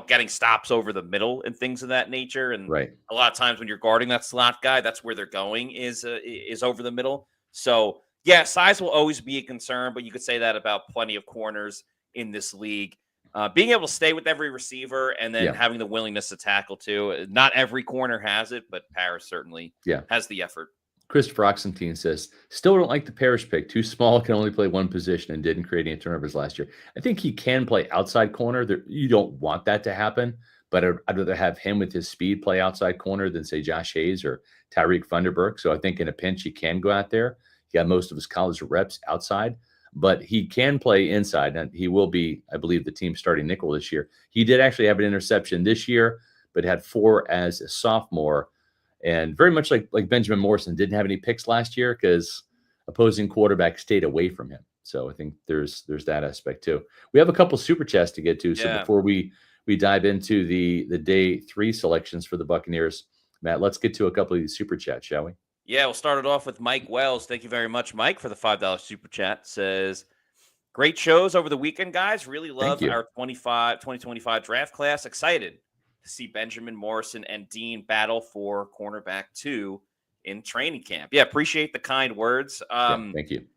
S1: getting stops over the middle and things of that nature. And
S2: Right.
S1: a lot of times when you're guarding that slot guy, that's where they're going is over the middle. So yeah, size will always be a concern, but you could say that about plenty of corners in this league. Being able to stay with every receiver and then
S2: Yeah.
S1: having the willingness to tackle too. Not every corner has it, but Paris certainly
S2: Yeah.
S1: has the effort.
S2: Christopher Oxentine says, still don't like the Parrish pick. Too small, can only play one position and didn't create any turnovers last year. I think he can play outside corner. You don't want that to happen, but I'd rather have him with his speed play outside corner than, say, Josh Hayes or Tyreek Thunderberg. So I think in a pinch, he can go out there. He got most of his college reps outside, but he can play inside. And he will be, I believe, the team's starting nickel this year. He did actually have an interception this year, but had 4 as a sophomore. And very much like Benjamin Morrison, didn't have any picks last year because opposing quarterback stayed away from him. So I think there's that aspect too. We have a couple super chats to get to. So
S1: Yeah.
S2: before we dive into the day 3 selections for the Buccaneers, Matt, let's get to a couple of these super chats, shall we?
S1: Yeah, we'll start it off with Mike Wells. Thank you very much, Mike, for the $5 super chat. Says, great shows over the weekend, guys. Really
S2: Thank
S1: love
S2: you.
S1: our 2025 draft class. Excited to see Benjamin Morrison and Dean battle for cornerback 2 in training camp. Yeah, appreciate the kind words.
S2: Yeah, thank you.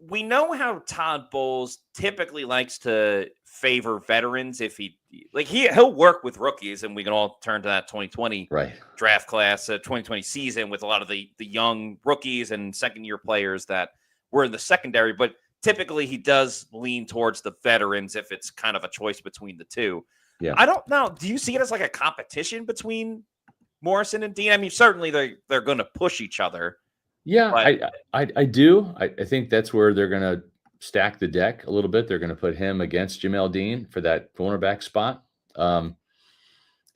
S1: we know how Todd Bowles typically likes to favor veterans. If he'll work with rookies, and we can all turn to that 2020
S2: Right.
S1: draft class, 2020 season with a lot of the young rookies and second year players that were in the secondary. But typically, he does lean towards the veterans if it's kind of a choice between the two.
S2: Yeah.
S1: I don't know. Do you see it as like a competition between Morrison and Dean? I mean, certainly they're going to push each other.
S2: Yeah,
S1: But
S2: I do. I think that's where they're going to stack the deck a little bit. They're going to put him against Jamel Dean for that cornerback spot. And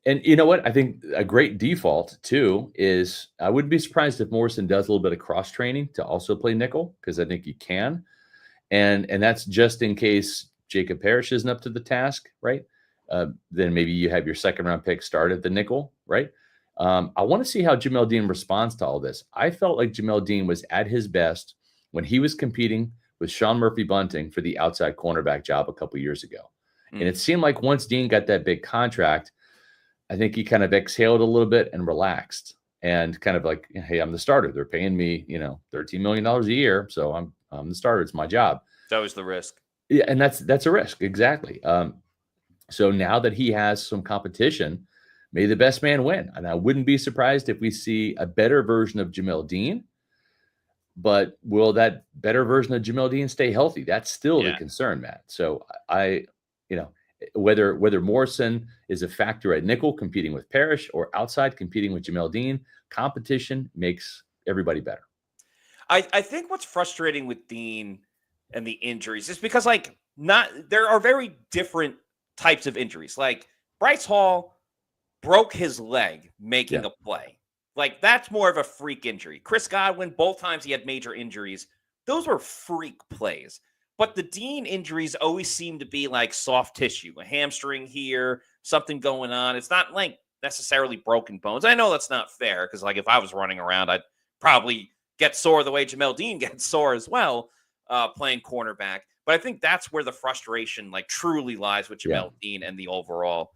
S2: you know what? I think a great default too is I wouldn't be surprised if Morrison does a little bit of cross training to also play nickel, because I think he can. And that's just in case Jacob Parrish isn't up to the task, right? Then maybe you have your second round pick start at the nickel, right? I want to see how Jamel Dean responds to all this. I felt like Jamel Dean was at his best when he was competing with Sean Murphy Bunting for the outside cornerback job a couple years ago. And it seemed like once Dean got that big contract, I think he kind of exhaled a little bit and relaxed and kind of like, hey, I'm the starter. They're paying me, $13 million a year. So I'm the starter. It's my job.
S1: that was the risk.
S2: Yeah. And that's a risk. Exactly. So now that he has some competition, may the best man win. And I wouldn't be surprised if we see a better version of Jamel Dean. But will that better version of Jamel Dean stay healthy? That's still the concern, Matt. So whether Morrison is a factor at nickel competing with Parrish or outside competing with Jamel Dean, competition makes everybody better.
S1: I think what's frustrating with Dean and the injuries is because there are very different types of injuries. Like Bryce Hall broke his leg making a play. Like that's more of a freak injury. Chris Godwin, both times he had major injuries, those were freak plays. But the Dean injuries always seem to be like soft tissue, a hamstring here, something going on. It's not like necessarily broken bones. I know that's not fair because if I was running around, I'd probably get sore the way Jamel Dean gets sore as well, playing cornerback. But I think that's where the frustration truly lies with Jamel Dean and the overall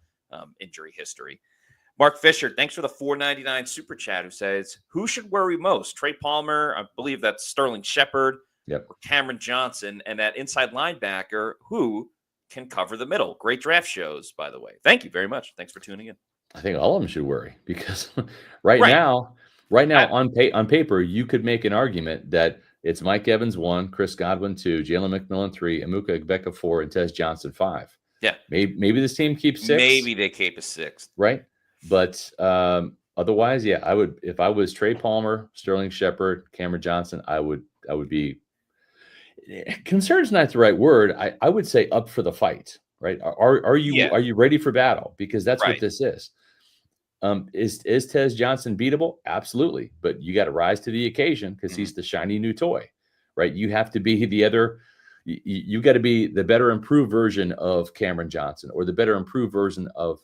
S1: injury history. Mark Fisher, thanks for the $4.99 super chat, who says, who should worry most? Trey Palmer, I believe that's Sterling Shepard, or Cameron Johnson, and that inside linebacker who can cover the middle. Great draft shows, by the way. Thank you very much. Thanks for tuning in.
S2: I think all of them should worry because right now on paper, you could make an argument that it's Mike Evans 1, Chris Godwin 2, Jalen McMillan 3, Emuka Igbeka 4, and Tez Johnson 5.
S1: Yeah.
S2: Maybe this team keeps 6.
S1: Maybe they keep a 6th.
S2: Right. But otherwise, I would, if I was Trey Palmer, Sterling Shepard, Cameron Johnson, I would be concerned is not the right word. I would say up for the fight, right? Are you ready for battle? Because that's what this is. Is Tez Johnson beatable? Absolutely. But you got to rise to the occasion because he's the shiny new toy, right? You have to be you got to be the better improved version of Cameron Johnson or the better improved version of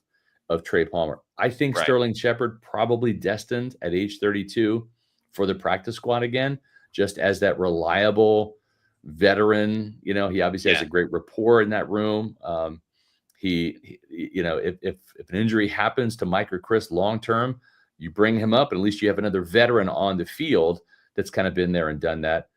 S2: Trey Palmer. I think Sterling Shepard probably destined at age 32 for the practice squad again, just as that reliable veteran. He obviously has a great rapport in that room. If an injury happens to Mike or Chris long term, you bring him up, and at least you have another veteran on the field that's kind of been there and done that.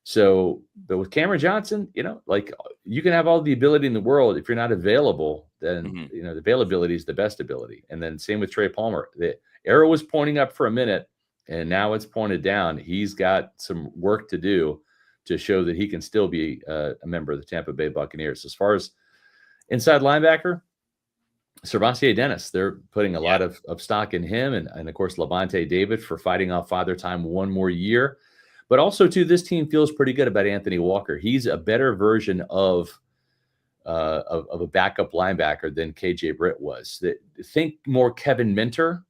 S2: So, but with Cameron Johnson, you can have all the ability in the world. If you're not available, then, the availability is the best ability. And then same with Trey Palmer. The arrow was pointing up for a minute, and now it's pointed down. He's got some work to do to show that he can still be a member of the Tampa Bay Buccaneers. As far as inside linebacker, Servancier Dennis, they're putting a lot of stock in him. And of course, Levante David for fighting off Father Time one more year. But also, too, this team feels pretty good about Anthony Walker. He's a better version of a backup linebacker than KJ Britt was. Think more Kevin Minter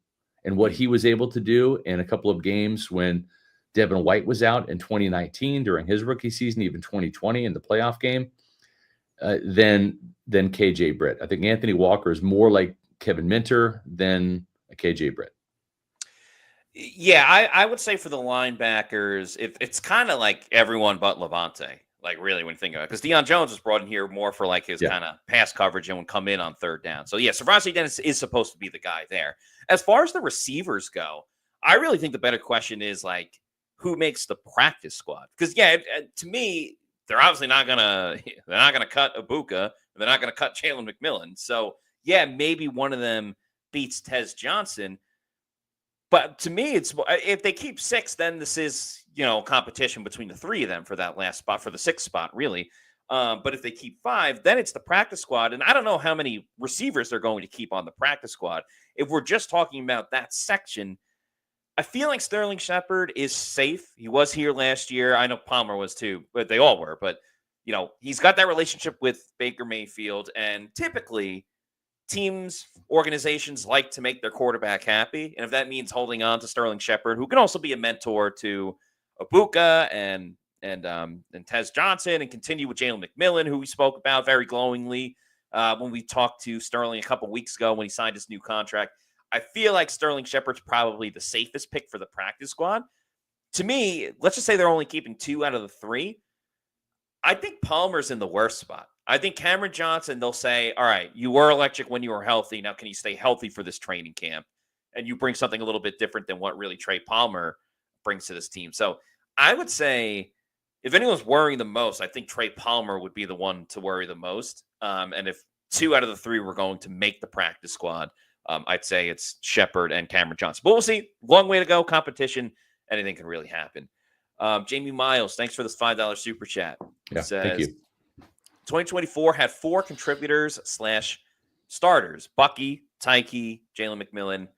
S2: and what he was able to do in a couple of games when Devin White was out in 2019 during his rookie season, even 2020 in the playoff game, than KJ Britt. I think Anthony Walker is more like Kevin Minter than a KJ Britt.
S1: Yeah, I would say for the linebackers, it's kind of like everyone but Levante, really when you think about it. Because Deion Jones was brought in here more for his kind of pass coverage and would come in on third down. So, Servancier Dennis is supposed to be the guy there. As far as the receivers go, I really think the better question is, who makes the practice squad? Because, to me, they're obviously not gonna cut Ibuka. They're not gonna cut Jalen McMillan. So yeah, maybe one of them beats Tez Johnson. But to me, it's if they keep 6, then this is competition between the 3 of them for that last spot, for the 6th spot, really. But if they keep 5, then it's the practice squad, and I don't know how many receivers they're going to keep on the practice squad. If we're just talking about that section, I feel like Sterling Shepard is safe. He was here last year. I know Palmer was too, but they all were. But he's got that relationship with Baker Mayfield, and typically teams, organizations like to make their quarterback happy. And if that means holding on to Sterling Shepard, who can also be a mentor to Ibuka and Tez Johnson, and continue with Jalen McMillan, who we spoke about very glowingly when we talked to Sterling a couple weeks ago when he signed his new contract. I feel like Sterling Shepard's probably the safest pick for the practice squad. To me, let's just say they're only keeping 2 out of the 3. I think Palmer's in the worst spot. I think Cameron Johnson, they'll say, all right, you were electric when you were healthy. Now, can you stay healthy for this training camp? And you bring something a little bit different than what really Trey Palmer brings to this team. So I would say if anyone's worrying the most, I think Trey Palmer would be the one to worry the most. And if 2 out of the 3 were going to make the practice squad, I'd say it's Shepard and Cameron Johnson. But we'll see. Long way to go. Competition. Anything can really happen. Jamie Miles, thanks for this $5 super chat.
S2: Yeah, thank you.
S1: 2024 had 4 contributors / starters: Bucky, Tyke, Jalen McMillan,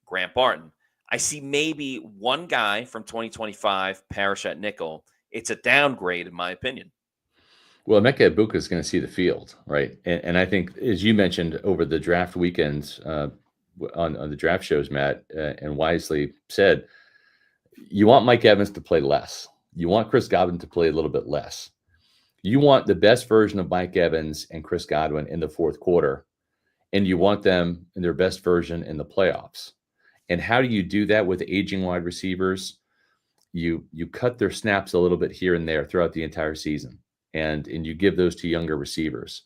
S1: Grant Barton. I see maybe one guy from 2025, Parrish at nickel. It's a downgrade, in my opinion.
S2: Well, Emeka Egbuka is going to see the field, right? And I think, as you mentioned over the draft weekends on the draft shows, Matt, and wisely said, you want Mike Evans to play less. You want Chris Godwin to play a little bit less. You want the best version of Mike Evans and Chris Godwin in the fourth quarter, and you want them in their best version in the playoffs. And how do you do that with aging wide receivers? You cut their snaps a little bit here and there throughout the entire season, and you give those to younger receivers.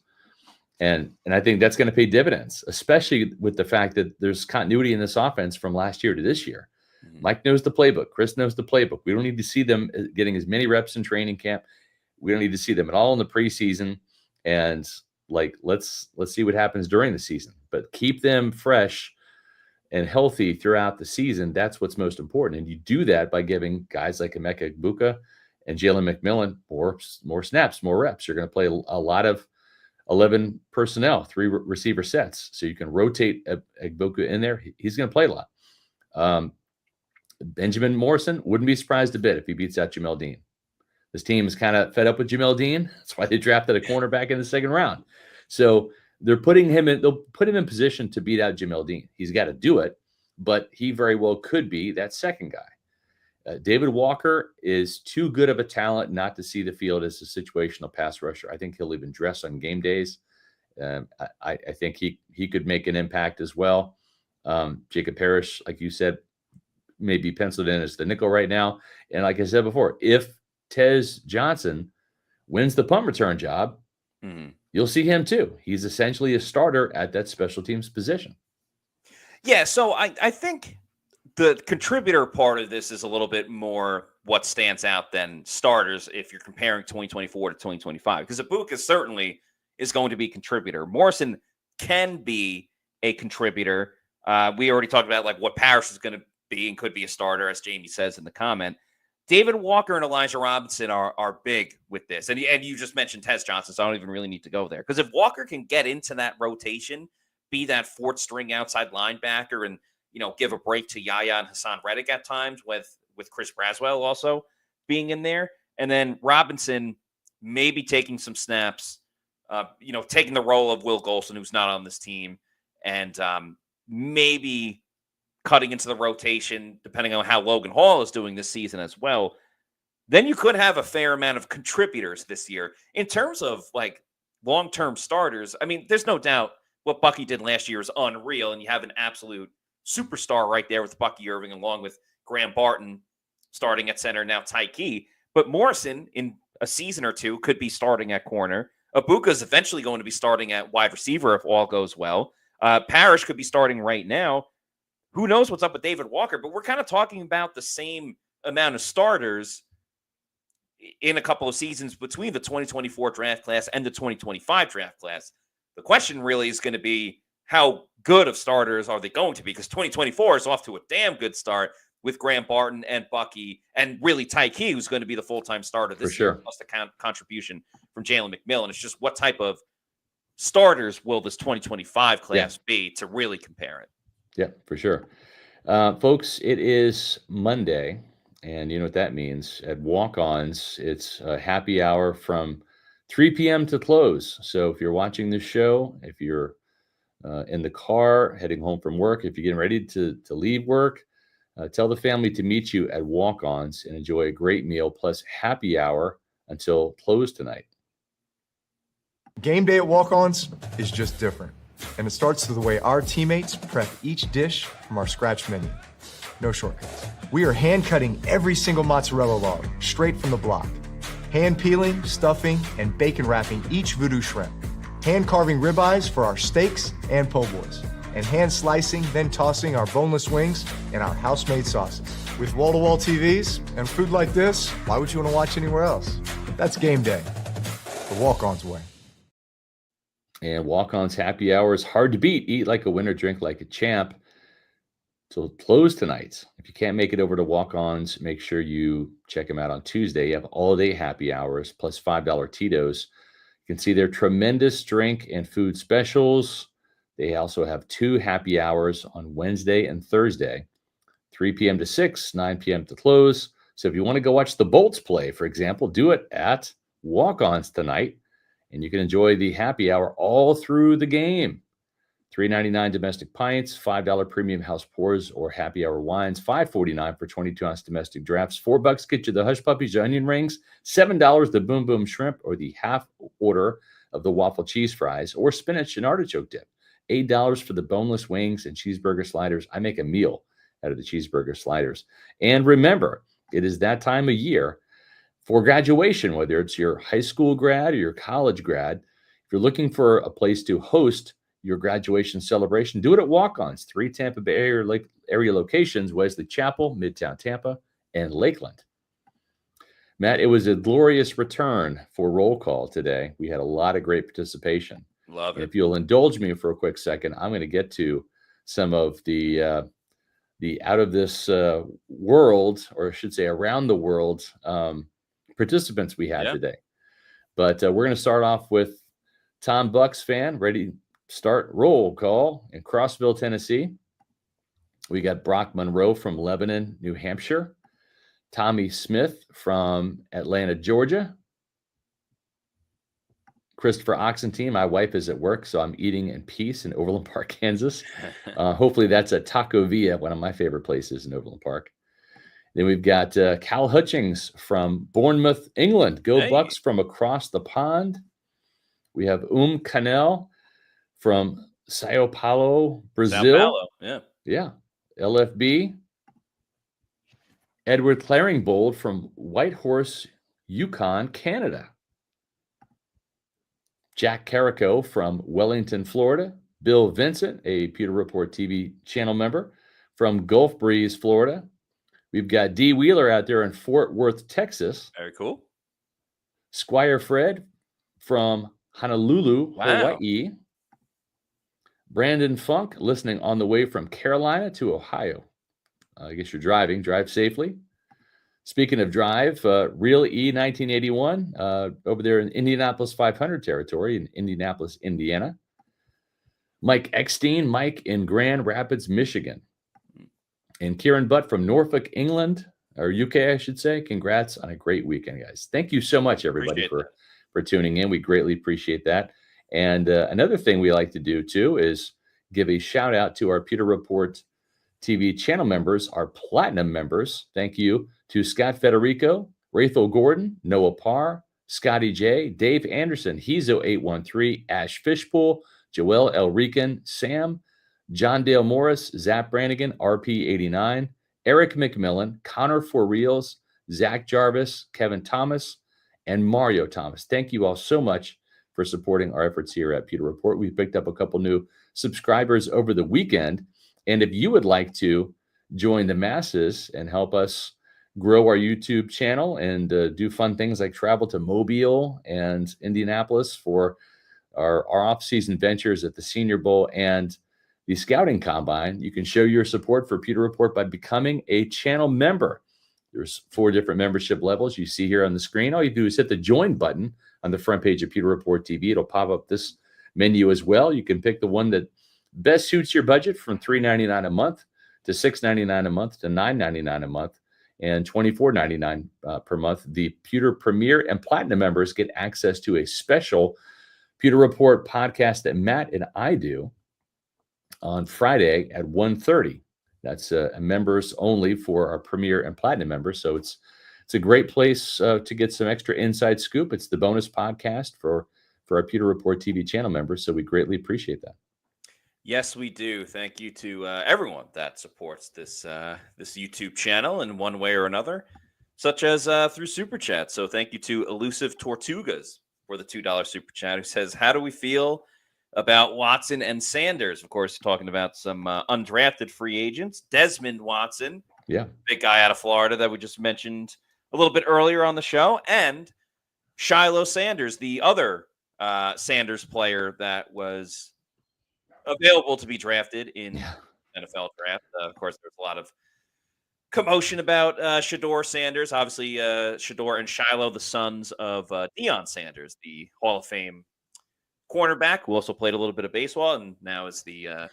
S2: And I think that's going to pay dividends, especially with the fact that there's continuity in this offense from last year to this year. Mm-hmm. Mike knows the playbook. Chris knows the playbook. We don't need to see them getting as many reps in training camp. We don't need to see them at all in the preseason. And let's see what happens during the season. But keep them fresh and healthy throughout the season. That's what's most important. And you do that by giving guys like Emeka Egbuka and Jalen McMillan more snaps, more reps. You're going to play a lot of 11 personnel, 3 receiver sets. So you can rotate Egbuka in there. He's going to play a lot. Benjamin Morrison, wouldn't be surprised a bit if he beats out Jamel Dean. This team is kind of fed up with Jamel Dean. That's why they drafted a cornerback in the second round. So they'll put him in position to beat out Jamel Dean. He's got to do it, but he very well could be that second guy. David Walker is too good of a talent not to see the field as a situational pass rusher. I think he'll even dress on game days. I think he could make an impact as well. Jacob Parrish, like you said, may be penciled in as the nickel right now. And like I said before, if Tez Johnson wins the punt return job, you'll see him too. He's essentially a starter at that special teams position.
S1: Yeah, so I think the contributor part of this is a little bit more what stands out than starters if you're comparing 2024 to 2025. Because Ibuka certainly is going to be a contributor. Morrison can be a contributor. We already talked about what Parrish is going to be and could be a starter, as Jamie says in the comment. David Walker and Elijah Robinson are big with this. And you just mentioned Tez Johnson, so I don't even really need to go there. Because if Walker can get into that rotation, be that fourth string outside linebacker and, give a break to Yaya and Hassan Reddick at times with Chris Braswell also being in there. And then Robinson maybe taking some snaps, taking the role of Will Golson, who's not on this team, and maybe cutting into the rotation, depending on how Logan Hall is doing this season as well, then you could have a fair amount of contributors this year. In terms of long-term starters, I mean, there's no doubt what Bucky did last year is unreal, and you have an absolute superstar right there with Bucky Irving, along with Graham Barton starting at center, now Tyke. But Morrison, in a season or two, could be starting at corner. Ibuka is eventually going to be starting at wide receiver if all goes well. Parrish could be starting right now. Who knows what's up with David Walker, but we're kind of talking about the same amount of starters in a couple of seasons between the 2024 draft class and the 2025 draft class. The question really is going to be, how good of starters are they going to be? Because 2024 is off to a damn good start with Graham Barton and Bucky, and really Tyke, who's going to be the full-time starter this year, plus the contribution from Jalen McMillan. It's just, what type of starters will this 2025 class be to really compare it?
S2: Yeah, for sure. Folks, it is Monday, and you know what that means. At Walk-Ons, it's a happy hour from 3 p.m. to close. So if you're watching this show, if you're in the car heading home from work, if you're getting ready to leave work, tell the family to meet you at Walk-Ons and enjoy a great meal plus happy hour until close tonight.
S3: Game day at Walk-Ons is just different. And it starts with the way our teammates prep each dish from our scratch menu. No shortcuts. We are hand cutting every single mozzarella log straight from the block. Hand peeling, stuffing, and bacon wrapping each voodoo shrimp. Hand carving ribeyes for our steaks and po' boys. And hand slicing, then tossing our boneless wings in our house-made sauces. With wall-to-wall TVs and food like this, why would you want to watch anywhere else? That's game day. The Walk-Ons way.
S2: And Walk-On's happy hour is hard to beat. Eat like a winner, drink like a champ. Till close tonight. If you can't make it over to Walk-On's, make sure you check them out on Tuesday. You have all-day happy hours plus $5 Tito's. You can see their tremendous drink and food specials. They also have 2 happy hours on Wednesday and Thursday, 3 p.m. to 6, 9 p.m. to close. So if you want to go watch the Bolts play, for example, do it at Walk-On's tonight. And you can enjoy the happy hour all through the game. $3.99 domestic pints, $5 premium house pours or happy hour wines, $5.49 for 22-ounce domestic drafts, $4 get you the hush puppies, the onion rings, $7 the boom boom shrimp or the half order of the waffle cheese fries or spinach and artichoke dip, $8 for the boneless wings and cheeseburger sliders. I make a meal out of the cheeseburger sliders. And remember, it is that time of year for graduation, whether it's your high school grad or your college grad. If you're looking for a place to host your graduation celebration, do it at Walk-Ons. 3 Tampa Bay area locations: Wesley Chapel, Midtown Tampa, and Lakeland. Matt, it was a glorious return for roll call today. We had a lot of great participation.
S1: Love it.
S2: If you'll indulge me for a quick second, I'm going to get to some of the out of this world, or I should say around the world, participants we had today. But we're going to start off with Tom Bucs fan, ready to start roll call in Crossville, Tennessee. We got Brock Monroe from Lebanon, New Hampshire. Tommy Smith from Atlanta, Georgia. Christopher Oxentine, my wife is at work, so I'm eating in peace in Overland Park, Kansas. Hopefully that's a Taco Villa, one of my favorite places in Overland Park. Then we've got Cal Hutchings from Bournemouth, England. Go Bucs from across the pond. We have Canel from Sao Paulo, Brazil.
S1: Sao Paulo,
S2: yeah. LFB. Edward Claringbold from Whitehorse, Yukon, Canada. Jack Carrico from Wellington, Florida. Bill Vincent, a Pewter Report TV channel member from Gulf Breeze, Florida. We've got D. Wheeler out there in Fort Worth, Texas.
S1: Very cool.
S2: Squire Fred from Honolulu, Hawaii. Brandon Funk listening on the way from Carolina to Ohio. I guess you're driving. Drive safely. Speaking of drive, Real E 1981 over there in Indianapolis 500 territory in Indianapolis, Indiana. Mike Eckstein, Mike in Grand Rapids, Michigan. And Kieran Butt from Norfolk, England, or UK, I should say. Congrats on a great weekend, guys. Thank you so much, everybody, for tuning in. We greatly appreciate that. And another thing we like to do, too, is give a shout out to our Pewter Report TV channel members, our platinum members. Thank you to Scott Federico, Rachel Gordon, Noah Parr, Scotty J, Dave Anderson, Hezo813, Ash Fishpool, Joel Elrican, Sam, John Dale Morris, Zach Brannigan, RP89, Eric McMillan, Connor For Reals, Zach Jarvis, Kevin Thomas, and Mario Thomas. Thank you all so much for supporting our efforts here at Pewter Report. We picked up a couple new subscribers over the weekend. And if you would like to join the masses and help us grow our YouTube channel and do fun things like travel to Mobile and Indianapolis for our off-season ventures at the Senior Bowl and the Scouting Combine. You can show your support for Pewter Report by becoming a channel member. There's 4 different membership levels you see here on the screen. All you do is hit the join button on the front page of Pewter Report TV. It'll pop up this menu as well. You can pick the one that best suits your budget, from $3.99 a month to $6.99 a month to $9.99 a month and $24.99 per month. The Pewter Premier and Platinum members get access to a special Pewter Report podcast that Matt and I do on Friday at 1:30. That's members only for our Premier and Platinum members. So it's a great place to get some extra inside scoop. It's the bonus podcast for our Pewter Report TV channel members. So we greatly appreciate that.
S1: Yes, we do. Thank you to everyone that supports this YouTube channel in one way or another, such as through Super Chat. So thank you to Elusive Tortugas for the $2 Super Chat, who says, how do we feel about Watson and Sanders? Of course, talking about some undrafted free agents. Desmond Watson, big guy out of Florida that we just mentioned a little bit earlier on the show, and Shiloh Sanders, the other Sanders player that was available to be drafted in NFL draft. Of course, there's a lot of commotion about Shedeur Sanders. Obviously, Shedeur and Shiloh, the sons of Deion Sanders, the Hall of Fame cornerback, who also played a little bit of baseball and now is the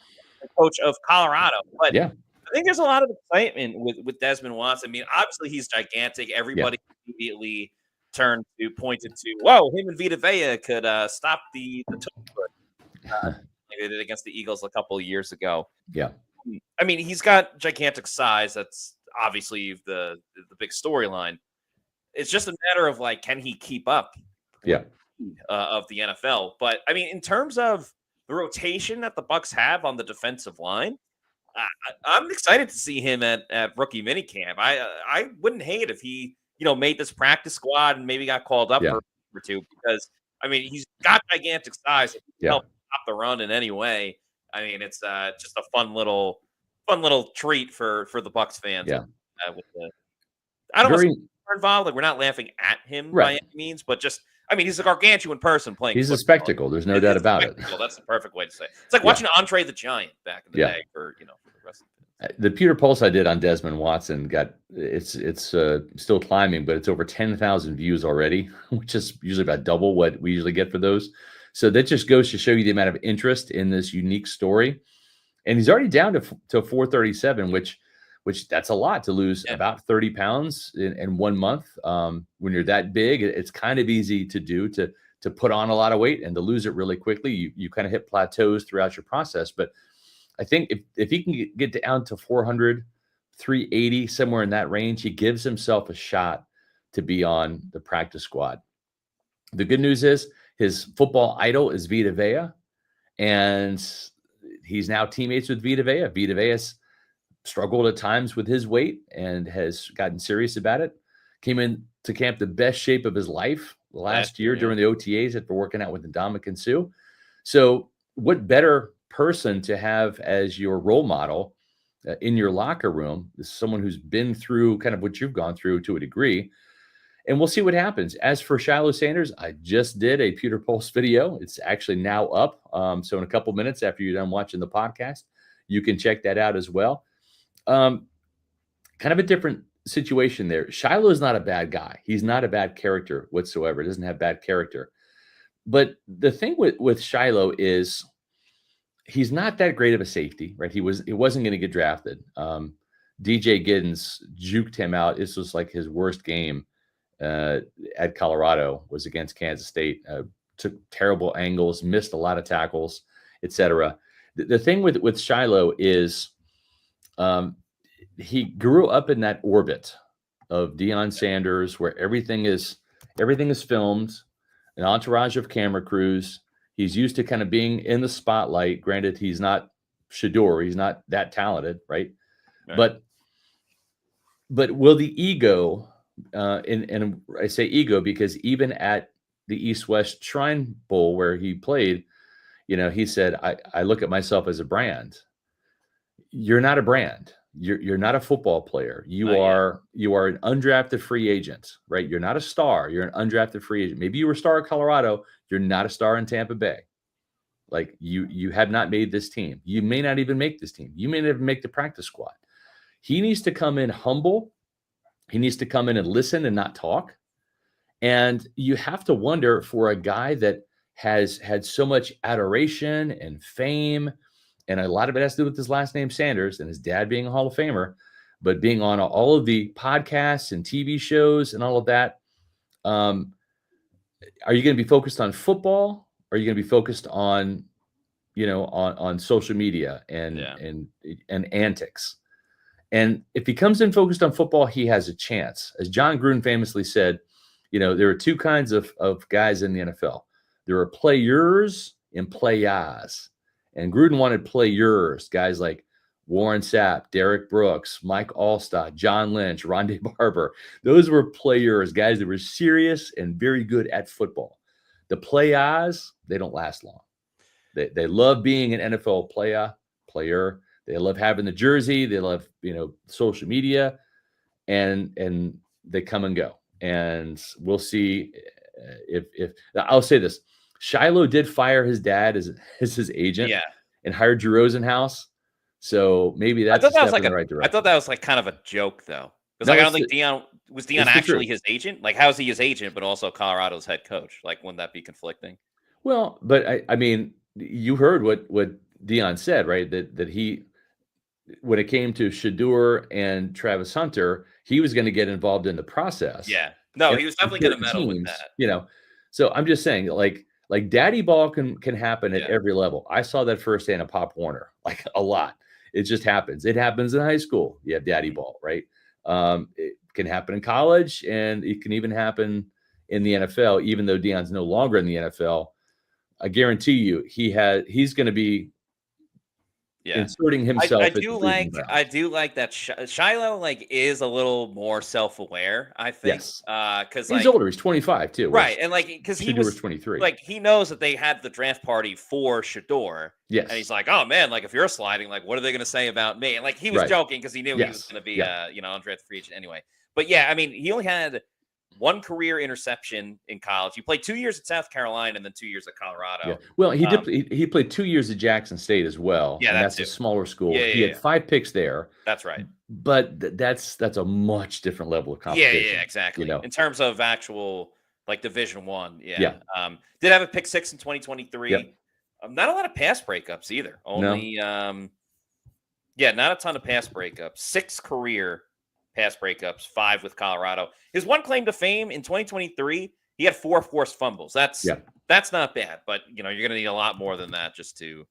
S1: coach of Colorado. But I think there's a lot of excitement with Desmond Watson. I mean, obviously he's gigantic. Everybody immediately pointed to, whoa, him and Vita Vea could stop the like they did against the Eagles a couple of years ago. I mean, he's got gigantic size. That's obviously the big storyline. It's just a matter of, like, can he keep up of the NFL? But I mean, in terms of the rotation that the Bucs have on the defensive line, I'm excited to see him at rookie minicamp. I wouldn't hate if he made this practice squad and maybe got called up for or two, because I mean, he's got gigantic size. If he can help stop the run in any way, I mean, it's just a fun little treat for the Bucs fans. I don't want to get involved. Like, we're not laughing at him by any means, but just, I mean, he's a gargantuan person playing.
S2: He's football. A spectacle. There's no doubt about it.
S1: That's the perfect way to say it. It's like watching Andre the Giant back in the day for the rest of
S2: the Pewter Pulse I did on Desmond Watson it's still climbing, but it's over 10,000 views already, which is usually about double what we usually get for those. So that just goes to show you the amount of interest in this unique story. And he's already down to 437, which that's a lot to lose about 30 pounds in 1 month. When you're that big, it's kind of easy to do to put on a lot of weight and to lose it really quickly. You kind of hit plateaus throughout your process. But I think if he can get down to 400, 380, somewhere in that range, he gives himself a shot to be on the practice squad. The good news is his football idol is Vita Vea, and he's now teammates with Vita Vea. Vita Vea's struggled at times with his weight and has gotten serious about it. Came in to camp the best shape of his life last year during the OTAs after working out with Ndamukong Suh. So what better person to have as your role model in your locker room is someone who's been through kind of what you've gone through to a degree. And we'll see what happens. As for Shiloh Sanders, I just did a Pewter Pulse video. It's actually now up. So in a couple minutes after you're done watching the podcast, you can check that out as well. Kind of a different situation there. Shiloh is not a bad guy. He's not a bad character whatsoever. He doesn't have bad character. But the thing with Shiloh is he's not that great of a safety, right? He wasn't going to get drafted. DJ Giddens juked him out. This was like his worst game at Colorado, was against Kansas State. Took terrible angles, missed a lot of tackles, etc. The thing with Shiloh is he grew up in that orbit of Deion Sanders, where everything is filmed, an entourage of camera crews. He's used to kind of being in the spotlight. Granted, he's not Shedeur. He's not that talented, right? But will the ego, and I say ego because even at the East-West Shrine Bowl where he played, he said, I look at myself as a brand. You're not a brand. You're not a football player. You
S1: Not
S2: are an undrafted free agent, right? You're not a star. You're an undrafted free agent. Maybe you were a star at Colorado. You're not a star in Tampa Bay. Like you have not made this team. You may not even make this team. You may never make the practice squad. He needs to come in humble. He needs to come in and listen and not talk. And you have to wonder, for a guy that has had so much adoration and fame, and a lot of it has to do with his last name Sanders and his dad being a Hall of Famer, but being on all of the podcasts and TV shows and all of that. Are you going to be focused on football? Or are you going to be focused on, on social media and antics? And if he comes in focused on football, he has a chance. As John Gruden famously said, there are two kinds of guys in the NFL. There are players and players. And Gruden wanted players, guys like Warren Sapp, Derek Brooks, Mike Allstott, John Lynch, Rondé Barber. Those were players, guys that were serious and very good at football. The players, they don't last long. They love being an NFL player. They love having the jersey. They love, social media, and they come and go. And we'll see if I'll say this. Shiloh did fire his dad as his agent and hired Drew Rosenhaus. So maybe that's a step in the right direction.
S1: I thought that was like kind of a joke, though. Because I don't think Deion actually his agent. Like, how is he his agent, but also Colorado's head coach? Like, wouldn't that be conflicting?
S2: Well, but I mean, you heard what Deion said, right? That he, when it came to Shedeur and Travis Hunter, he was going to get involved in the process.
S1: Yeah. No, he was definitely going to meddle with that.
S2: So I'm just saying, like daddy ball can happen at every level. I saw that firsthand at Pop Warner, like a lot. It just happens. It happens in high school. You have daddy ball, right? It can happen in college, and it can even happen in the NFL, even though Deion's no longer in the NFL. I guarantee you he's going to be inserting himself.
S1: I do like that Shiloh is a little more self-aware, I think.
S2: Yes.
S1: Because
S2: he's older. He's 25 too.
S1: Right. And because he was
S2: 23.
S1: He knows that they had the draft party for Shedeur.
S2: Yes.
S1: And he's like, oh man, if you're sliding, what are they going to say about me? And he was joking because he knew he was going to be undrafted free agent anyway. But yeah, I mean, he only had one career interception in college. He played 2 years at South Carolina and then 2 years at Colorado.
S2: Yeah. Well, he played 2 years at Jackson State as well.
S1: Yeah,
S2: that's a smaller school. He had 5 picks there.
S1: That's right.
S2: But that's a much different level of competition.
S1: Yeah, exactly. In terms of actual Division I.
S2: Yeah.
S1: Did have a pick 6 in 2023.
S2: Yep.
S1: Not a lot of pass breakups either. Only not a ton of pass breakups. 6 career pass breakups, 5 with Colorado. His one claim to fame in 2023, he had 4 forced fumbles. That's not bad, but you're going to need a lot more than that just to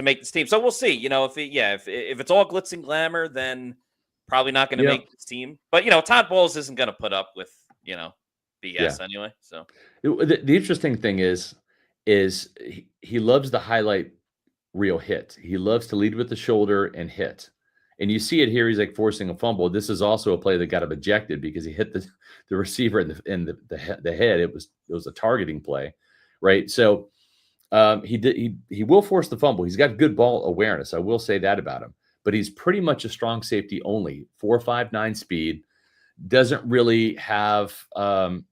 S1: make this team. So we'll see. If it's all glitz and glamour, then probably not going to make this team. But Todd Bowles isn't going to put up with BS anyway. So
S2: the interesting thing is he loves the highlight reel hit. He loves to lead with the shoulder and hit. And you see it here. He's forcing a fumble. This is also a play that got him ejected because he hit the receiver in the head. It was a targeting play, right? So he will force the fumble. He's got good ball awareness. I will say that about him. But he's pretty much a strong safety only. 4.59 speed. Doesn't really have the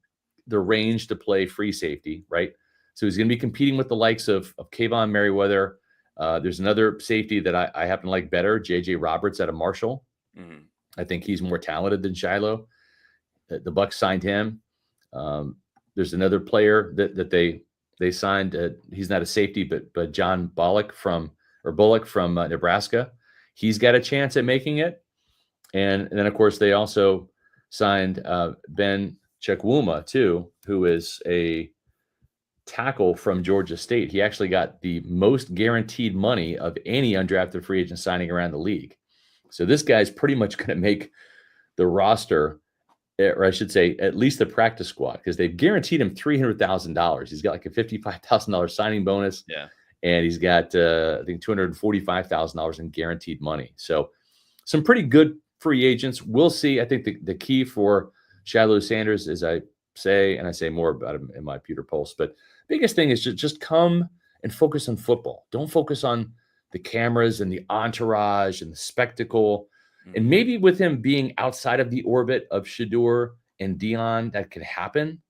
S2: range to play free safety, right? So he's going to be competing with the likes of Kayvon Merriweather. There's another safety that I happen to like better, J.J. Roberts out of Marshall. Mm-hmm. I think he's more talented than Shiloh. The Bucs signed him. There's another player that they signed. He's not a safety, but John Bullock from Nebraska. He's got a chance at making it. And then, of course, they also signed Ben Chukwuma, too, who is a tackle from Georgia State. He actually got the most guaranteed money of any undrafted free agent signing around the league. So this guy's pretty much going to make the roster, or I should say, at least the practice squad, because they've guaranteed him $300,000. He's got a $55,000 signing bonus.
S1: Yeah.
S2: And he's got, I think, $245,000 in guaranteed money. So some pretty good free agents. We'll see. I think the key for Shiloh Sanders, as I say, and I say more about him in my Pewter Pulse, but biggest thing is just come and focus on football. Don't focus on the cameras and the entourage and the spectacle. And maybe with him being outside of the orbit of Shador and Dion, that could happen.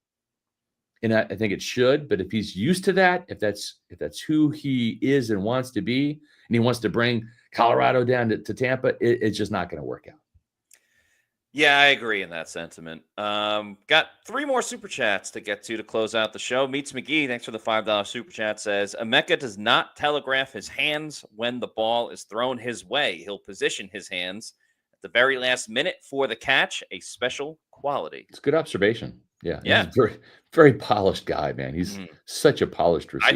S2: And I think it should. But if he's used to that, if that's who he is and wants to be, and he wants to bring Colorado down to Tampa, it's just not going to work out.
S1: Yeah, I agree in that sentiment. Got 3 more super chats to get to close out the show. Meets McGee, thanks for the $5 super chat, says Emeka does not telegraph his hands when the ball is thrown his way. He'll position his hands at the very last minute for the catch, a special quality.
S2: It's a good observation. Yeah.
S1: Yeah.
S2: He's a very, very polished guy, man. He's such a polished receiver.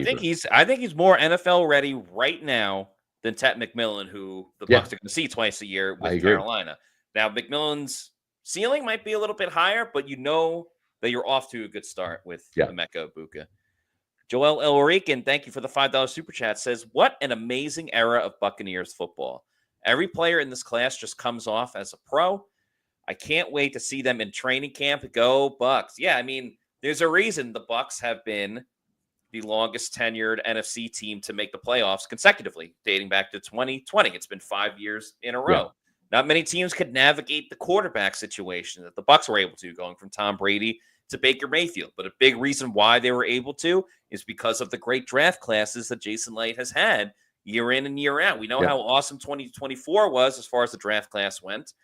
S1: I think he's more NFL ready right now than Tet McMillan, who the Bucs are going to see twice a year with Carolina. Now, McMillan's ceiling might be a little bit higher, but you know that you're off to a good start with Emeka Egbuka. Joel Elrican, thank you for the $5 super chat, says, what an amazing era of Buccaneers football. Every player in this class just comes off as a pro. I can't wait to see them in training camp. Go Bucs. Yeah, I mean, there's a reason the Bucs have been the longest tenured NFC team to make the playoffs consecutively, dating back to 2020. It's been 5 years in a row.
S2: Yeah.
S1: Not many teams could navigate the quarterback situation that the Bucs were able to, going from Tom Brady to Baker Mayfield. But a big reason why they were able to is because of the great draft classes that Jason Light has had year in and year out. We know how awesome 2024 was as far as the draft class went.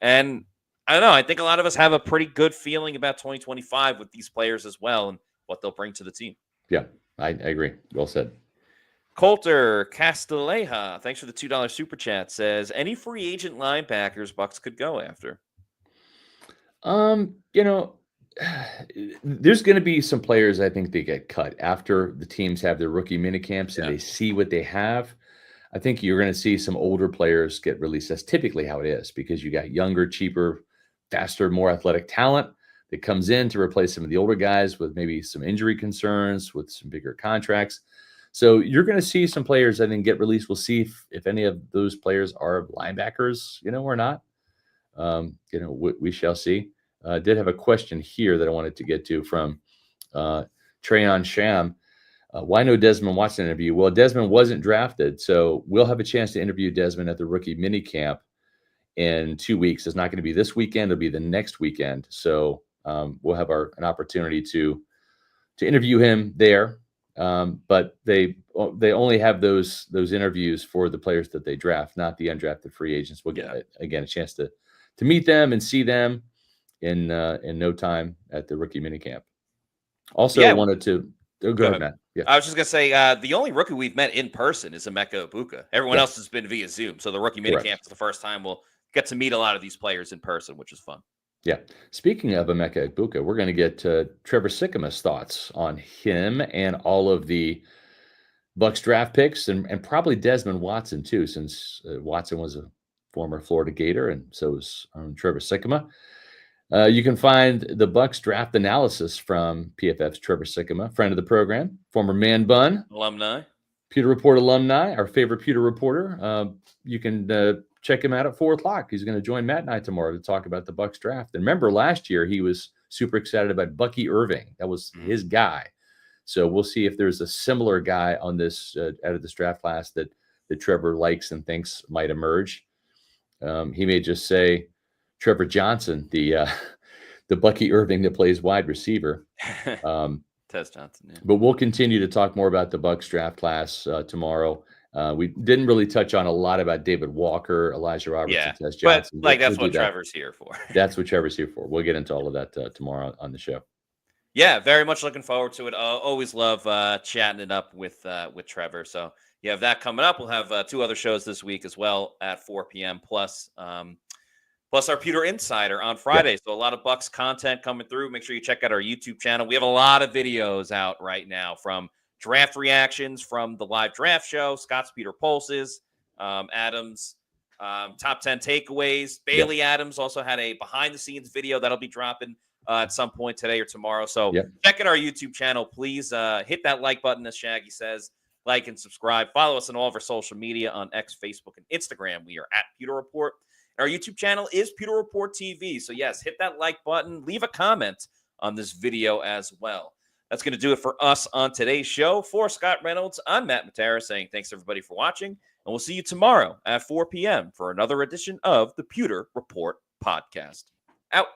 S1: And I don't know, I think a lot of us have a pretty good feeling about 2025 with these players as well and what they'll bring to the team.
S2: Yeah, I agree. Well said.
S1: Coulter Castelleja, thanks for the $2 super chat, says, any free agent linebackers Bucs could go after?
S2: There's going to be some players I think they get cut after the teams have their rookie minicamps and they see what they have. I think you're going to see some older players get released. That's typically how it is because you got younger, cheaper, faster, more athletic talent that comes in to replace some of the older guys with maybe some injury concerns, with some bigger contracts. So you're going to see some players, I think, get released. We'll see if any of those players are linebackers, or not. We shall see. Did have a question here that I wanted to get to from Trayon Sham. Why no Desmond Watson interview? Well, Desmond wasn't drafted, so we'll have a chance to interview Desmond at the rookie minicamp in 2 weeks. It's not going to be this weekend; it'll be the next weekend. So we'll have an opportunity to interview him there. But they only have those interviews for the players that they draft, not the undrafted free agents. We'll get a chance to meet them and see them in no time at the rookie minicamp. Also, wanted to go ahead, Matt. Yeah,
S1: I was just gonna say the only rookie we've met in person is Emeka Egbuka. Everyone else has been via Zoom. So the rookie minicamp is the first time we'll get to meet a lot of these players in person, which is fun.
S2: Yeah. Speaking of Emeka Egbuka, we're going to get Trevor Sikkema's thoughts on him and all of the Bucs draft picks and probably Desmond Watson too, since Watson was a former Florida Gator and so is Trevor Sikkema. You can find the Bucs draft analysis from PFF's Trevor Sikkema, friend of the program, former Man Bun
S1: alumni,
S2: Pewter Report alumni, our favorite Pewter reporter. You can check him out at 4:00. He's going to join Matt and I tomorrow to talk about the Bucs draft. And remember, last year he was super excited about Bucky Irving. That was his guy. So we'll see if there's a similar guy on this out of this draft class that Trevor likes and thinks might emerge. He may just say Trevor Johnson, the Bucky Irving that plays wide receiver.
S1: Tez Johnson. Yeah.
S2: But we'll continue to talk more about the Bucs draft class tomorrow. We didn't really touch on a lot about David Walker, Elijah Roberts, and Tez Johnson.
S1: But that's what Trevor's here for.
S2: That's what Trevor's here for. We'll get into all of that tomorrow on the show.
S1: Yeah, very much looking forward to it. Always love chatting it up with Trevor. So you have that coming up. We'll have 2 other shows this week as well at 4 p.m. Plus our Pewter Insider on Friday. Yeah. So a lot of Bucs content coming through. Make sure you check out our YouTube channel. We have a lot of videos out right now from draft reactions from the live draft show, Scott's Peter Pulses, Adams, top 10 takeaways. Bailey Adams also had a behind-the-scenes video that'll be dropping at some point today or tomorrow. So check out our YouTube channel. Please hit that like button, as Shaggy says. Like and subscribe. Follow us on all of our social media on X, Facebook, and Instagram. We are at Pewter Report. Our YouTube channel is Pewter Report TV. So, yes, hit that like button. Leave a comment on this video as well. That's going to do it for us on today's show. For Scott Reynolds, I'm Matt Matera saying thanks, everybody, for watching. And we'll see you tomorrow at 4 p.m. for another edition of the Pewter Report podcast. Out.